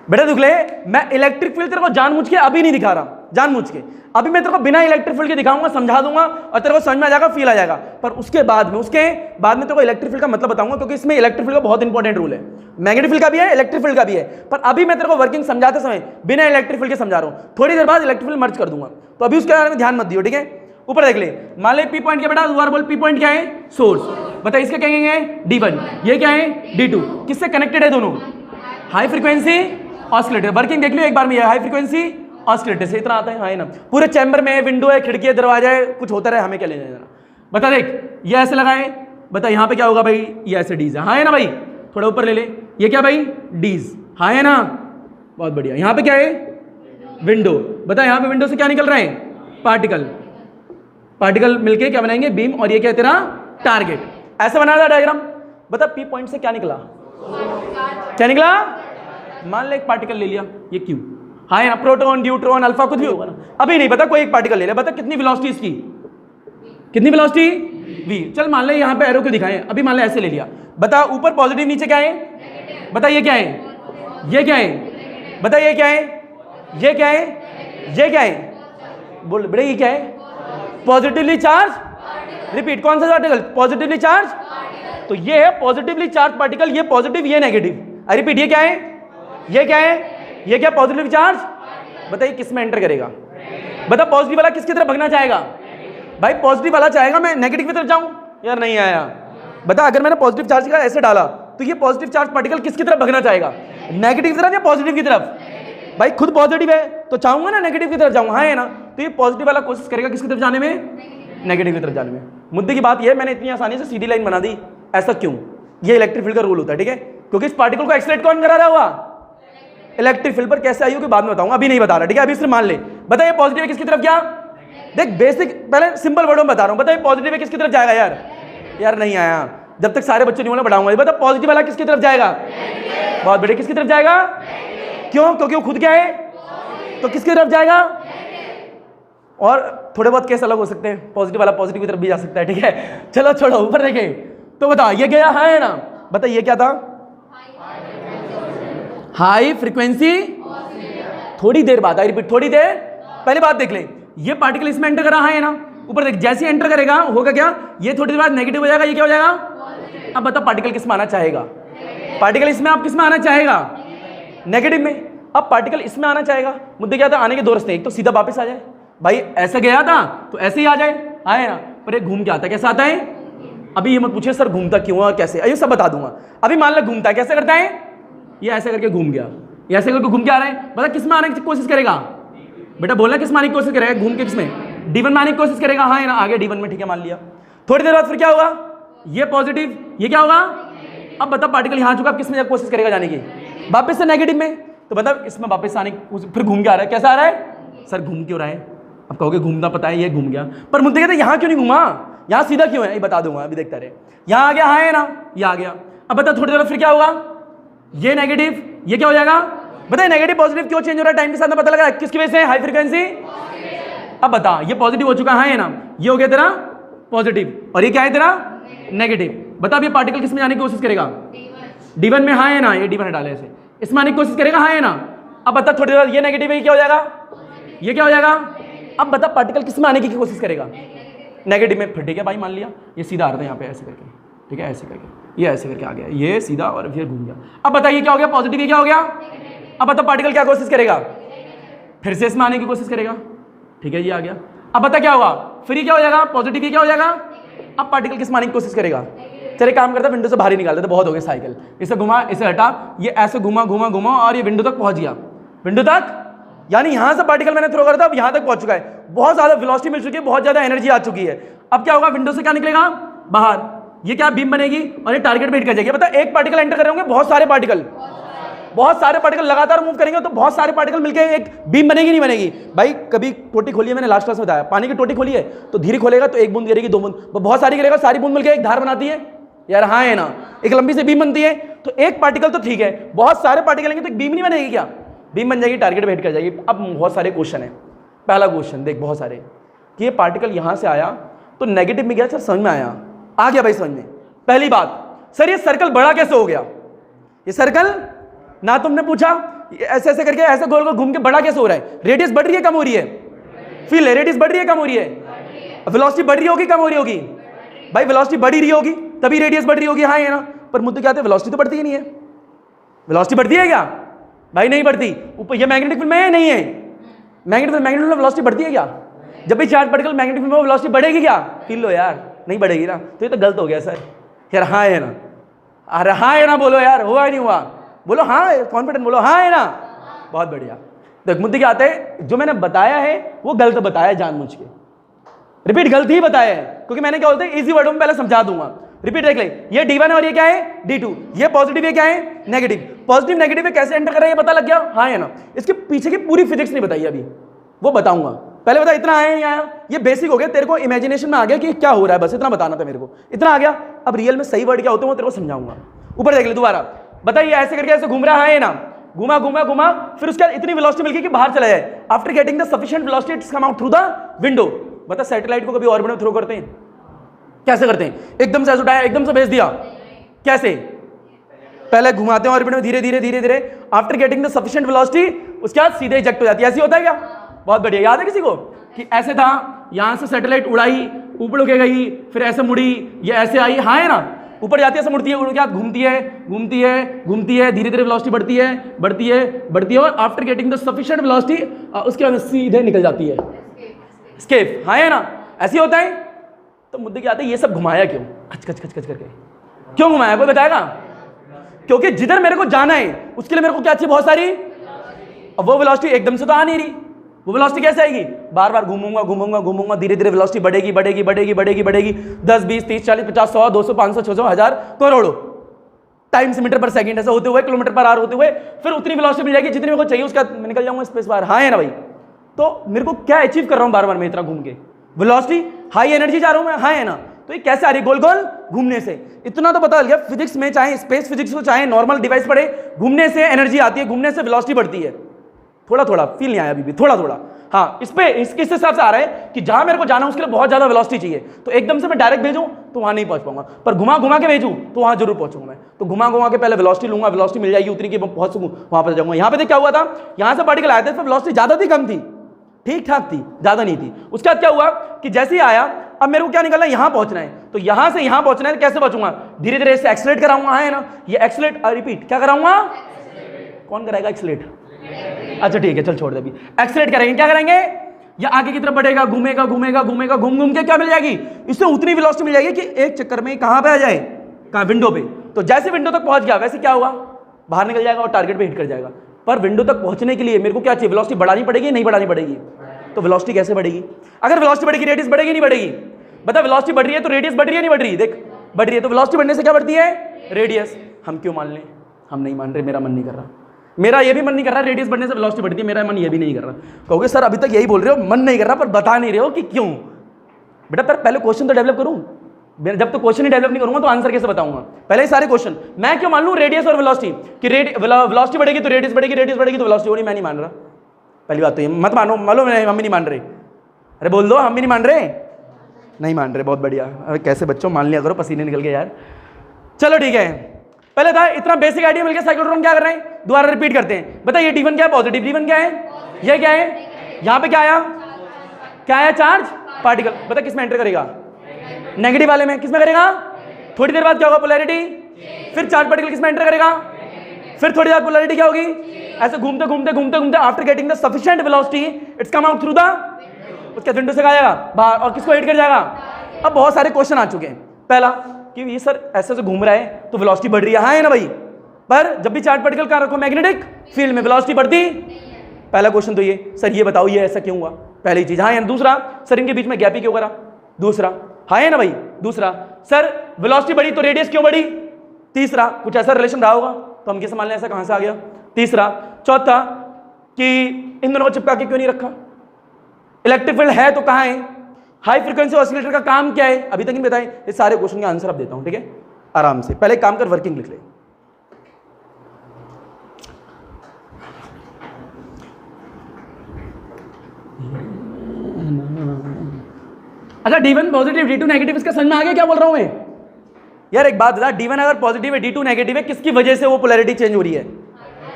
बेटा दुख ले, मैं इलेक्ट्रिक फील्ड तेरे को जानबूझ के अभी नहीं दिखा रहा, जानबूझ के अभी मैं तेरे को बिना इलेक्ट्रिक फील्ड के दिखाऊंगा, समझा दूंगा और तेरे को समझ में आ जाएगा, फील आ जाएगा। पर उसके बाद में तेरे को इलेक्ट्रिक फील्ड का मतलब बताऊंगा, क्योंकि इसमें इलेक्ट्रिक फील्ड का बहुत इंपॉर्टेंट रूल है। मैग्नेटिक फील्ड का भी है, इलेक्ट्रिक फील्ड का भी है, पर अभी मैं तेरे को वर्किंग समझाते समय बिना इलेक्ट्रिक फील्ड के समझा रहा हूं, थोड़ी देर बाद इलेक्ट्रिक फील्ड मर्ज कर दूंगा, तो अभी उसके बारे में ध्यान मत दियो, ठीक है। ऊपर देख ले, मान ले पी पॉइंट क्या बेटा, दोबारा बोल, पी पॉइंट क्या है, सोर्स। बता इसका क्या कहेंगे, D1, ये क्या है, D2, किससे कनेक्टेड है दोनों, हाई फ्रीक्वेंसी ऑसिलेटर। वर्किंग देख लियो एक बार में, हाई फ्रीक्वेंसी ऑसिलेटर से इतना आता है, हाँ है ना। पूरे चैम्बर में विंडो है, खिड़की है, दरवाजा है, कुछ होता रहे, हमें क्या लेना देना। बता देख, ये ऐसे लगाए, बता यहाँ पे क्या होगा भाई, ये ऐसे डीज है, हाँ है ना भाई, थोड़ा ऊपर ले ले, ये क्या भाई डीज, हाँ है ना, बहुत बढ़िया। यहाँ पे क्या है विंडो, बता यहाँ पे विंडो से क्या निकल रहा है पार्टिकल, पार्टिकल मिलके क्या बनाएंगे बीम, और ये क्या है तेरा टारगेट। ऐसा बना था डायग्राम। बता पी पॉइंट से क्या निकला, क्या निकला, मान ले एक पार्टिकल ले लिया, ये क्यू, हाँ है ना, प्रोटॉन न्यूट्रॉन अल्फा कुछ भी होगा ना, अभी नहीं पता, कोई एक पार्टिकल ले लिया, बता कितनी वेलोसिटी इसकी, कितनी वेलोसिटी v। चल मान ले यहाँ पे एरो क्यों दिखाएं, अभी मान ले ऐसे ले लिया, बता ऊपर पॉजिटिव नीचे क्या है, बता ये क्या है, ये क्या है, बता ये क्या है, ये क्या है, ये क्या है, बोल बेटा ये क्या है, पॉजिटिवली चार्ज, रिपीट कौन सा पार्टिकल, पॉजिटिवली चार्ज, तो ये है पॉजिटिवली चार्ज पार्टिकल, ये पॉजिटिव ये नेगेटिव, आई रिपीट ये क्या है, ये क्या है, ये क्या पॉजिटिव चार्ज, बताइए किस में एंटर करेगा, बता पॉजिटिव वाला किसकी तरफ भगना चाहेगा, भाई पॉजिटिव वाला चाहेगा मैं नेगेटिव की तरफ जाऊं, यार नहीं आया, बता अगर मैंने पॉजिटिव चार्ज का ऐसे डाला तो ये पॉजिटिव चार्ज पार्टिकल किसकी तरफ भगना चाहेगा, नेगेटिव की तरफ या पॉजिटिव की तरफ, भाई खुद पॉजिटिव है तो चाहूंगा ना नेगेटिव की तरफ जाऊं, हाँ है ना, तो ये पॉजिटिव वाला कोशिश करेगा किसकी तरफ जाने में, नेगेटिव की तरफ जाने में। मुद्दे की बात ये है मैंने इतनी आसानी से सीधी लाइन बना दी, ऐसा क्यों, ये इलेक्ट्रिक फील्ड का रूल होता है, ठीक है, क्योंकि इस पार्टिकल को एक्सलेट कौन करा रहा हुआ, इलेक्ट्रिक फील्ड पर कैसे आई होगी बाद में बताऊंगा, अभी नहीं बता रहा, ठीक है, अभी सिर्फ मान ले, बता ये पॉजिटिव है किसकी तरफ गया, देख बेसिक पहले सिंपल वर्डों में बता रहा हूं, बता ये पॉजिटिव है किसकी तरफ जाएगा, यार नहीं आया, जब तक सारे बच्चे नहीं बोले बढ़ाऊंगा, बता पॉजिटिव वाला किसकी तरफ जाएगा, बहुत बढ़िया, किसकी तरफ जाएगा, क्यों, क्योंकि वो खुद क्या है, तो किसकी तरफ जाएगा, और थोड़े बहुत केस अलग हो सकते हैं, पॉजिटिव वाला पॉजिटिव की तरफ भी जा सकता है, ठीक है, चलो छोड़ो ऊपर देखे, तो बता ये गया है ना, बता ये क्या था, हाई फ्रीक्वेंसी, थोड़ी देर बाद, आई रिपीट थोड़ी देर, पहले बात देख ले, ये पार्टिकल इसमें एंटर कर रहा है ना, ऊपर देख जैसे ही एंटर करेगा होगा क्या, ये थोड़ी देर बाद नेगेटिव हो जाएगा, ये क्या हो जाएगा, अब बता पार्टिकल किस में आना चाहेगा, पार्टिकल इसमें आप किस में आना चाहेगा, नेगेटिव में, अब पार्टिकल इसमें आना चाहेगा, मुद्दे क्या था, आने के दो रास्ते, एक तो सीधा वापस आ जाए, भाई ऐसा गया था तो ऐसे ही आ जाए, आए ना, पर एक घूम के आता है, कैसे आता है, अभी ये मत पूछिए सर घूमता क्यों और कैसे, ये सब बता दूंगा, अभी मान लो घूमता है, कैसे करता है, ये ऐसे करके घूम गया, ये ऐसे करके घूम के आ रहा है, बता किस में आने की कोशिश करेगा, बेटा बोलना किस में आने की कोशिश करेगा, घूम के किसमें, D1 में आने की कोशिश करेगा, हाँ है ना, आगे D1 में, ठीक है मान लिया, थोड़ी देर बाद फिर क्या होगा, ये पॉजिटिव, ये क्या होगा, अब बता पार्टिकल यहाँ चुका, अब किस में कोशिश करेगा जाने की, वापस से नेगेटिव में, तो मतलब इसमें वापस आने की फिर घूम के आ रहा है, कैसा आ रहा है, सर घूम क्यों रहा है, अब कहोगे घूमना पता है, ये घूम गया, पर मुद्दे कहते यहाँ क्यों नहीं घूमा, यहाँ सीधा क्यों है, ये बता दूंगा, अभी देखता रहे, यहाँ आ गया, हाँ है ना, ये आ गया, अब बता थोड़ी देर फिर क्या होगा, ये नेगेटिव, ये क्या हो जाएगा, बताइए नेगेटिव पॉजिटिव क्यों चेंज हो रहा है, टाइम के साथ में पता लगा किसकी वजह से, हाई फ्रीक्वेंसी, अब बता ये पॉजिटिव हो चुका है ना, ये हो गया तेरा पॉजिटिव, और ये क्या है तेरा नेगेटिव, बता अब ये पार्टिकल किस में जाने की कोशिश करेगा, D1 में, हाँ है ना, ये D1 डाले ऐसे, इसमें आने की कोशिश करेगा, हाँ है ना, अब बता थोड़ी देर ये नेगेटिव है, क्या हो जाएगा, ये क्या हो जाएगा, अब बता पार्टिकल किस में आने की कोशिश करेगा, नेगेटिव में, फिर ठीक है भाई मान लिया, ये सीधा आ रहा है यहाँ पे ऐसे करके, ठीक है ऐसे करके, ये ऐसे करके आ गया, ये सीधा और फिर घूम गया, अब बताइए क्या हो गया, पॉजिटिव, ये क्या हो गया, अब बता पार्टिकल क्या कोशिश करेगा, फिर से इसमें आने की कोशिश करेगा, ठीक है ये आ गया, अब बता क्या होगा, फिर ये क्या हो जाएगा, पॉजिटिव, ये क्या हो जाएगा, अब पार्टिकल किस में आने की कोशिश करेगा, चलिए काम करता है विंडो से बाहर ही निकाल देते, बहुत हो गया साइकिल, इसे घुमा इसे हटा, ये ऐसे घुमा घुमा घुमा और ये विंडो तक पहुंच गया, विंडो तक, यानी यहां से पार्टिकल मैंने थ्रो करा था, अब यहां तक पहुंच चुका है, बहुत ज्यादा वेलोसिटी मिल चुकी है, बहुत ज्यादा एनर्जी आ चुकी है, अब क्या होगा, विंडो से क्या निकलेगा बाहर, ये क्या बीम बनेगी और ये टारगेट पे हिट कर जाएगी, पता एक पार्टिकल एंटर कर रहे होंगे, बहुत सारे पार्टिकल लगातार मूव करेंगे तो बहुत सारे पार्टिकल मिलकर एक बीम बनेगी, नहीं बनेगी, भाई कभी टोटी खोली है, मैंने लास्ट क्लास में बताया, पानी की टोटी खोली है तो धीरे खोलेगा तो एक बूंद गिरेगी, दो बूंद, बहुत सारी गिरेगा, सारी बूंद मिलकर एक धार बनाती है, यार हाँ है ना, एक लंबी सी बीम बनती है, तो एक पार्टिकल तो ठीक है, बहुत सारे पार्टिकल लेंगे तो एक बीम नहीं बनेगी क्या, बीम बन जाएगी, टारगेट पे हिट कर जाएगी। अब बहुत सारे क्वेश्चन है, पहला क्वेश्चन देख बहुत सारे कि ये पार्टिकल यहां से आया तो नेगेटिव में गया, सर समझ में आया, आ गया भाई समझ में। पहली बात सर ये सर्कल बड़ा कैसे हो गया, ये सर्कल ना तुमने पूछा, ऐसे ऐसे करके ऐसे गोल गोल घूम के बड़ा कैसे हो रहा है, रेडियस बढ़ रही है कम हो रही है, फील है रेडियस बढ़ रही है कम हो रही है, वेलोसिटी बढ़ रही होगी कम हो रही होगी, भाई वेलोसिटी बढ़ ही रही होगी तभी रेडियस बढ़ रही होगी, हाँ है ना, पर मुद्दे क्या आते हैं, वेलोसिटी तो बढ़ती ही नहीं है, वेलोसिटी बढ़ती है क्या भाई, नहीं बढ़ती, ऊपर ये मैग्नेटिक फील्ड में नहीं है, मैग्नेटिक फील्ड में वेलोसिटी बढ़ती है क्या, जब भी चार्ज पार्टिकल मैग्नेटिक फील्ड में वेलोसिटी बढ़ेगी क्या, फील लो यार नहीं बढ़ेगी ना, तो ये तो गलत हो गया सर, यार हाँ है ना, अरे हाँ है ना बोलो यार, हुआ नहीं हुआ, बोलो हाँ, कॉन्फिडेंट बोलो हाँ है ना, बहुत बढ़िया। देख मुद्दे क्या आते हैं, जो मैंने बताया है वो गलत बताया जानबूझ के, रिपीट गलत ही बताया है, क्योंकि मैंने क्या बोलते हैं इजी वर्डों में पहले समझा दूंगा, रिपीट देख ले, ये D1 और ये क्या है D2, ये पॉजिटिव है क्या है नेगेटिव, पॉजिटिव नेगेटिव है कैसे एंटर कर रहा है ये पता लग गया, हाँ है ना। इसके पीछे की पूरी फिजिक्स नहीं बताई अभी, वो बताऊंगा, पहले बता इतना आया नहीं आया, ये बेसिक हो गया, तेरे को इमेजिनेशन में आ गया कि क्या हो रहा है, बस इतना बताना था मेरे को, इतना आ गया। अब रियल में सही वर्ड क्या होते हैं वो तेरे को समझाऊंगा। ऊपर देख ले दोबारा, बताइए ऐसे करके ऐसे घूम रहा है ना, घुमा घुमा घुमा, फिर उसके बाद इतनी वेलोसिटी मिल गई कि बाहर चला जाए। After getting the sufficient velocity it's come out through the window. बता सैटेलाइट को कभी ऑर्बिट में थ्रो करते हैं, कैसे करते हैं? एकदम से उठाया, एकदम से भेज दिया, कैसे? पहले घुमाते हैं ऑर्बिट में धीरे धीरे धीरे धीरे, after getting the sufficient velocity उसके बाद सीधे इजेक्ट हो जाती है। ऐसी होता है क्या? बहुत बढ़िया, याद है किसी को कि ऐसे था, यहां से सैटेलाइट उड़ाई, ऊपर के गई, फिर ऐसे मुड़ी, ये ऐसे आई, हाँ है ना, ऊपर जाती है, ऐसे मुड़ती है, उड़ के बाद घूमती है घूमती है घूमती है, धीरे धीरे वेलोसिटी बढ़ती है बढ़ती है बढ़ती है, और after getting the sufficient velocity उसके बाद सीधे निकल जाती है, एस्केप, हाँ है ना, ऐसे होता है। तो मुद्दे क्या आते हैं, ये सब घुमाया क्यों, खच खच खच खच करके क्यों घुमाया, कोई बताएगा? क्योंकि जिधर मेरे को जाना है उसके लिए मेरे को क्या चाहिए, बहुत सारी, अब वो वेलोसिटी एकदम से तो आ नहीं रही, वो वेलोसिटी कैसे आएगी, बार बार घूमूंगा घूमूंगा घूमूंगा, धीरे धीरे वेलोसिटी बढ़ेगी बढ़ेगी बढ़ेगी बढ़ेगी बढ़ेगी, 10 20 30 40 50 100 200 500 600 1000 करोड़ों टाइम्स मीटर पर सेकंड ऐसा होते हुए, किलोमीटर पर आवर होते हुए, फिर उतनी वेलोसिटी मिल जाएगी जितनी मेरे को चाहिए, उसका मैं निकल जाऊंगा स्पेस बार, हाँ है ना भाई। तो मेरे को क्या अचीव कर रहा हूं बार बार मैं इतना घूम के, वेलोसिटी, हाई एनर्जी जा रहा हूं मैं, हाँ है ना। तो ये कैसे आ रही है, गोल गोल घूमने से। इतना तो पता लग गया फिजिक्स में, चाहे स्पेस फिजिक्स हो चाहे नॉर्मल डिवाइस पढ़े, घूमने से एनर्जी आती है, घूमने से वेलोसिटी बढ़ती है। थोड़ा थोड़ा फील नहीं आया अभी भी, थोड़ा थोड़ा, हाँ इस पे किस हिसाब से आ रहा है कि जहां मेरे को जाना है उसके लिए बहुत ज्यादा वेलोसिटी चाहिए, तो एकदम से मैं डायरेक्ट भेजूं तो वहां नहीं पहुंच पाऊंगा, पर घुमा घुमा के भेजूं तो वहां जरूर पहुंचूंगा मैं। तो घुमा घुमा के पहले वेलोसिटी लूंगा, वेलोसिटी मिल जाएगी उतनी की मैं पहुंच सकूं, वहां पर जाऊंगा। यहां पे देख क्या हुआ था, यहां से पार्टिकल आया था, इसमें वेलोसिटी ज्यादा थी कम थी, ठीक ठाक थी, ज्यादा नहीं थी। उसके बाद क्या हुआ कि जैसे ही आया, अब मेरे को क्या निकलना है, यहां पहुंचना है, तो यहां से यहां पहुंचना है, कैसे पहुंचूंगा, धीरे धीरे इससे एक्सीलरेट कराऊंगा, है ना, ये एक्सीलरेट, रिपीट क्या कराऊंगा, कौन कराएगा एक्सीलरेट, अच्छा ठीक है चल छोड़ दे, अभी एक्सीलरेट करेंगे, क्या करेंगे, या आगे की तरफ बढ़ेगा, घूमेगा घूमेगा घूमेगा, घूम घूम के क्या मिल जाएगी, इससे उतनी वेलोसिटी मिल जाएगी कि एक चक्कर में कहां पे आ जाए, कहां, विंडो पे। तो जैसे विंडो तक पहुंच गया वैसे क्या होगा, बाहर निकल जाएगा और टारगेट पे हिट कर जाएगा। पर विंडो तक पहुंचने के लिए मेरे को क्या चाहिए, वेलोसिटी बढ़ानी पड़ेगी, नहीं बढ़ानी पड़ेगी। तो वेलोसिटी कैसे बढ़ेगी, अगर वेलोसिटी बढ़ेगी रेडियस बढ़ेगी नहीं बढ़ेगी, बता वेलोसिटी बढ़ रही है तो रेडियस बढ़ रही है नहीं बढ़ रही, देख बढ़ रही है, तो वेलोसिटी बढ़ने से क्या बढ़ती है, रेडियस। हम क्यों मान लें, हम नहीं मान रहे, मेरा मन नहीं कर रहा, मेरा ये भी मन नहीं कर रहा, रेडियस बढ़ने से वेलोसिटी बढ़ती है, मेरा मन ये भी नहीं कर रहा। कहोगे सर अभी तक यही बोल रहे हो, मन नहीं कर रहा, पर बता नहीं रहे हो कि क्यों। बेटा पर पहले क्वेश्चन तो डेवलप करूं, जब तो क्वेश्चन ही डेवलप नहीं करूंगा तो आंसर कैसे बताऊंगा। पहले ही सारे क्वेश्चन मैं क्यों मान लूं रेडियस और वेलोसिटी कि वेलोसिटी बढ़ेगी तो रेडियस बढ़ेगी, रेडियस बढ़ेगी तो वेलोसिटी होगी, मैं नहीं मान रहा। पहली बात तो ये मत मानो, मालूम है हम भी नहीं मान रहे, अरे बोल दो हम भी नहीं मान रहे, नहीं मान रहे, बहुत बढ़िया। अरे कैसे बच्चों, मान लिया करो, पसीने निकल गए यार। चलो ठीक है, पहले था इतना बेसिक आइडिया मिल गया, साइक्लोट्रॉन क्या कर रहे हैं, दोबारा रिपीट करते हैं। बताइए D1 क्या है, पॉजिटिव, D1 क्या है, ये क्या है, यहां पे क्या आया, क्या आया, चार्ज पार्टिकल। बता किस में एंटर करेगा, नेगेटिव वाले में, किस में करेगा, थोड़ी देर बाद क्या होगा, पोलैरिटी, फिर चार्ज पार्टिकल किस में एंटर करेगा, फिर थोड़ी देर पोलैरिटी क्या होगी, ऐसे घूमते घूमते घूमते घूमते, after getting the sufficient velocity it's come out through the, उसके विंडो से आएगा बाहर और किसको हिट कर जाएगा। अब बहुत सारे क्वेश्चन आ चुके हैं। पहला कि ये सर ऐसे से घूम रहा है तो वेलोसिटी बढ़ रही है, हाँ है ना भाई, पर जब भी चार्ज पार्टिकल कहां रखो, मैग्नेटिक फील्ड में, वेलोसिटी बढ़ती। पहला क्वेश्चन तो ये, सर ये बताओ ये ऐसा क्यों हुआ, पहली चीज, हाँ है ना। दूसरा, सर इनके बीच में गैप ही क्यों करा, दूसरा, हाँ है ना भाई। दूसरा, सर वेलोसिटी बढ़ी तो रेडियस क्यों बढ़ी। तीसरा, कुछ ऐसा रिलेशन रहा होगा तो हम कैसे मान लें ऐसा कहां से आ गया। तीसरा, चौथा कि इन दोनों को चिपका के क्यों नहीं रखा, इलेक्ट्रिक फील्ड है तो कहां है, हाई फ्रीक्वेंसी ऑसिलेटर का काम क्या है, अभी तक नहीं बताए। ये सारे क्वेश्चन के आंसर अब देता हूं, ठीक है, आराम से। पहले काम कर, वर्किंग लिख ले। अच्छा D1 पॉजिटिव D2 नेगेटिव, इसका समझ में आ गया क्या बोल रहा हूं मैं यार। एक बात बता, D1 अगर पॉजिटिव है D2 नेगेटिव है, किसकी वजह से वो पोलैरिटी चेंज हो रही है,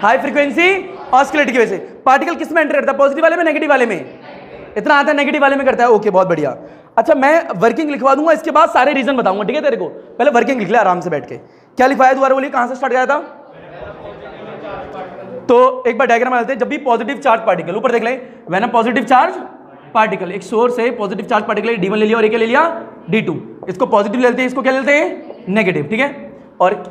हाई फ्रीक्वेंसी ऑसिलेटर की वजह से। पार्टिकल किस में एंटर करता है, पॉजिटिव वाले में, नेगेटिव वाले में, इतना आता है नेगेटिव वाले में करता है, ओके बहुत बढ़िया। अच्छा मैं वर्किंग लिखवा दूंगा, इसके बाद सारे रीजन बताऊंगा, ठीक है तेरे को। पहले वर्किंग लिख ले आराम से बैठ के। क्या लिखवाया दोबारा बोलिए, कहां से स्टार्ट किया था। तो एक बार डायग्राम बनाते हैं। जब भी पॉजिटिव चार्ज पार्टिकल, ऊपर देख ले, when a positive charge particle, एक सोर्स है पॉजिटिव चार्ज पार्टिकल, D1 ले लिया और एक ले लिया D2, इसको पॉजिटिव लेते हैं, इसको क्या लेते हैं, नेगेटिव, ठीक है। और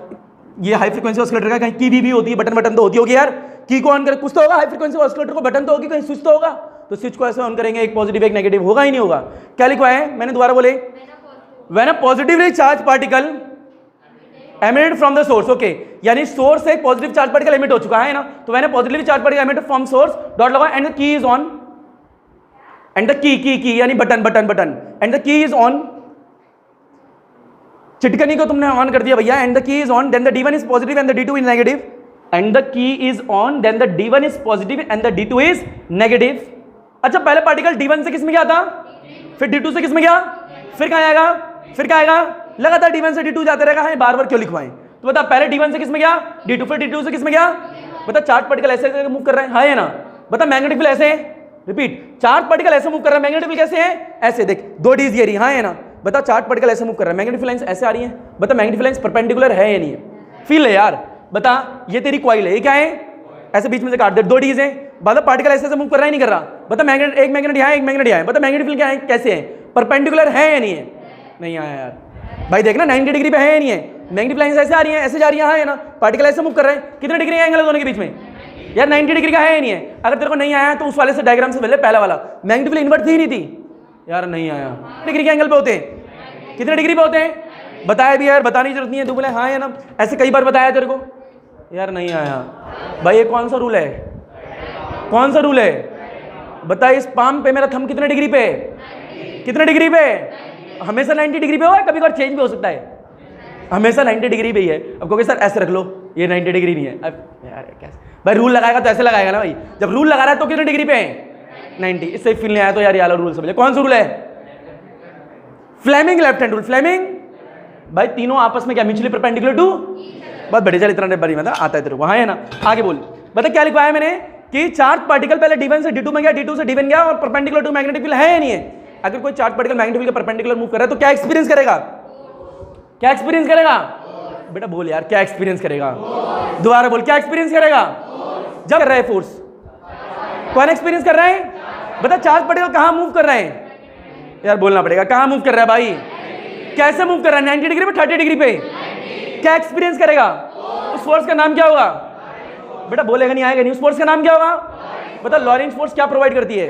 ये हाई फ्रीक्वेंसी ऑसिलेटर का कहीं की भी होती है, बटन तो होती होगी यार, की को ऑन कर कुछ तो होगा, हाई फ्रीक्वेंसी ऑसिलेटर को बटन तो होगी, कहीं स्विच तो होगा, तो स्विच को ऐसे ऑन करेंगे, एक पॉजिटिव एक नेगेटिव, होगा ही नहीं होगा। क्या लिखवाया है मैंने, दोबारा बोले, when a positively charge particle emitted from the source, okay, यानी सोर्स से एक पॉजिटिव चार्ज पार्टिकल एमिट हो चुका है ना, तो मैंने positive charge particle emitted from source dot लगा and the key is on, and the key यानी button button button, and the key is on, चिटकनी को तुमने ऑन कर दिया भैया, and the key is on, then the D1 is positive and the D2 is negative, and the key is on, then the D1 is positive and the D2 is negative. अच्छा, पहले particle D1 से किस में गया था, फिर D2 से किस में गया, फिर कहां आएगा, फिर क्या आएगा, लगातार D1 से D2 जाते रहेगा, बार बार क्यों लिखवाएं, तो बता पहले D1 से किस में गया, D2, फिर D2 से किस में गया, बता चार्ज पार्टिकल ऐसे मूव कर रहे हैं, हाँ है ना, बता मैग्नेटिक फील्ड ऐसे, रिपीट, चार्ज पार्टिकल ऐसे मूव कर रहा है, मैग्नेटिक फील्ड कैसे है, ऐसे देख, दो डीज ये रही, हाँ है ना, बता चार्ज पार्टिकल ऐसे मूव कर रहा है, मैग्नेटिक फील्ड लाइंस ऐसे आ रही है, बता मैग्नेटिक फील्ड लाइंस परपेंडिकुलर है या नहीं है, फील है यार, बता ये तेरी कॉइल है, ये क्या है, ऐसे बीच में से काट दे, दो डीज है, बता पार्टिकल ऐसे मूव कर रहा है नहीं कर रहा, बता मैग्नेट, एक मैग्नेट यहाँ है, एक मैग्नेट यहाँ है, बता मैग्नेटिक फील्ड क्या है, कैसे है, परपेंडिकुलर है या नहीं है, नहीं आया यार भाई, देखना 90 डिग्री पे है या नहीं है, मैग्नेटिक लाइंस ऐसे आ रही है, ऐसे जा रही है, हाँ है ना, पार्टिकल ऐसे मूव कर रहे हैं, कितने डिग्री है एंगल दोनों के बीच में यार, 90 डिग्री का है या नहीं है, अगर तेरे को नहीं आया तो उस वाले से डायग्राम से पहले पहला वाला, मैग्नेटिक फील्ड इन्वर्ट थी नहीं थी यार, नहीं आया, डिग्री के एंगल पे होते हैं, कितने डिग्री पे होते हैं, बताया भी यार, बताने की जरूरत नहीं है, तू बोले हाँ है ना, ऐसे कई बार बताया तेरे को यार, नहीं आया भाई, ये कौन सा रूल है, कौन सा रूल है, बता, इस पाम पे मेरा थंब कितने डिग्री पे, कितने डिग्री पे, हमेशा 90 डिग्री पे हो, कभी कभार चेंज भी हो सकता है, हमेशा 90 डिग्री पे ही है, अब कहोगे सर ऐसे रख लो, ये 90 डिग्री नहीं है, अब यार कैसे भाई, रूल लगाएगा तो ऐसे लगाएगा ना भाई, जब रूल लगा रहा है तो कितने डिग्री पे है, 90, इससे फील नहीं आया तो यार ये वाला रूल समझे, कौन सा रूल है, Fleming left hand rule, Fleming भाई, तीनों आपस में क्या म्यूचुअली परपेंडिकुलर टू, बहुत बड़े, चल इतना बड़ी मतलब आता है तेरे को, हाँ है ना, आगे बोल, बता क्या लिखवाया मैंने कि चार्ज पार्टिकल पहले D1 से D2 में गया, D2 से D1 गया और परपेंडिकुलर टू मैग्नेटिक फील्ड है या नहीं है, अगर कोई चार्ज पार्टिकल मैग्नेटिक फील्ड के परपेंडिकुलर मूव कर रहा है तो क्या एक्सपीरियंस करेगा, क्या एक्सपीरियंस करेगा, बेटा बोल यार, क्या एक्सपीरियंस करेगा, दोबारा बोल, क्या एक्सपीरियंस करेगा, जब कर रहा है फोर्स, कौन एक्सपीरियंस कर रहा है, बता चार्ज पार्टिकल कहां मूव कर रहे हैं, यार बोलना पड़ेगा, कहां मूव कर रहा है भाई, कैसे मूव कर रहा है, 90 डिग्री पे, 30 डिग्री पे, क्या एक्सपीरियंस करेगा, उस फोर्स का नाम क्या होगा, बेटा बोलेगा नहीं, आएगा नहीं, उस फोर्स का नाम क्या होगा, बता लॉरेंज फोर्स क्या प्रोवाइड करती है,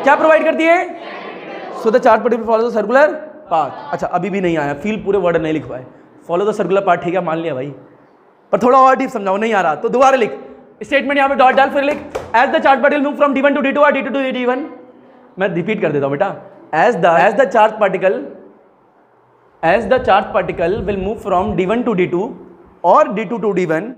क्या प्रोवाइड करती है, so the charge particle follow the circular path. अच्छा अभी भी नहीं आया, फील पूरे वर्ड नहीं लिख पाए, फॉलो द सर्कुलर पाथ ठीक है मान लिया भाई, पर थोड़ा और डीप समझाओ, नहीं आ रहा तो दोबारा लिख, स्टेटमेंट यहाँ पे डॉट डाल, फिर लिख as the charge particle move from D1 to D2 और D2 टू D1, मैं रिपीट कर देता हूँ बेटा, as the charge particle will move from D1 to D2 और D2 टू D1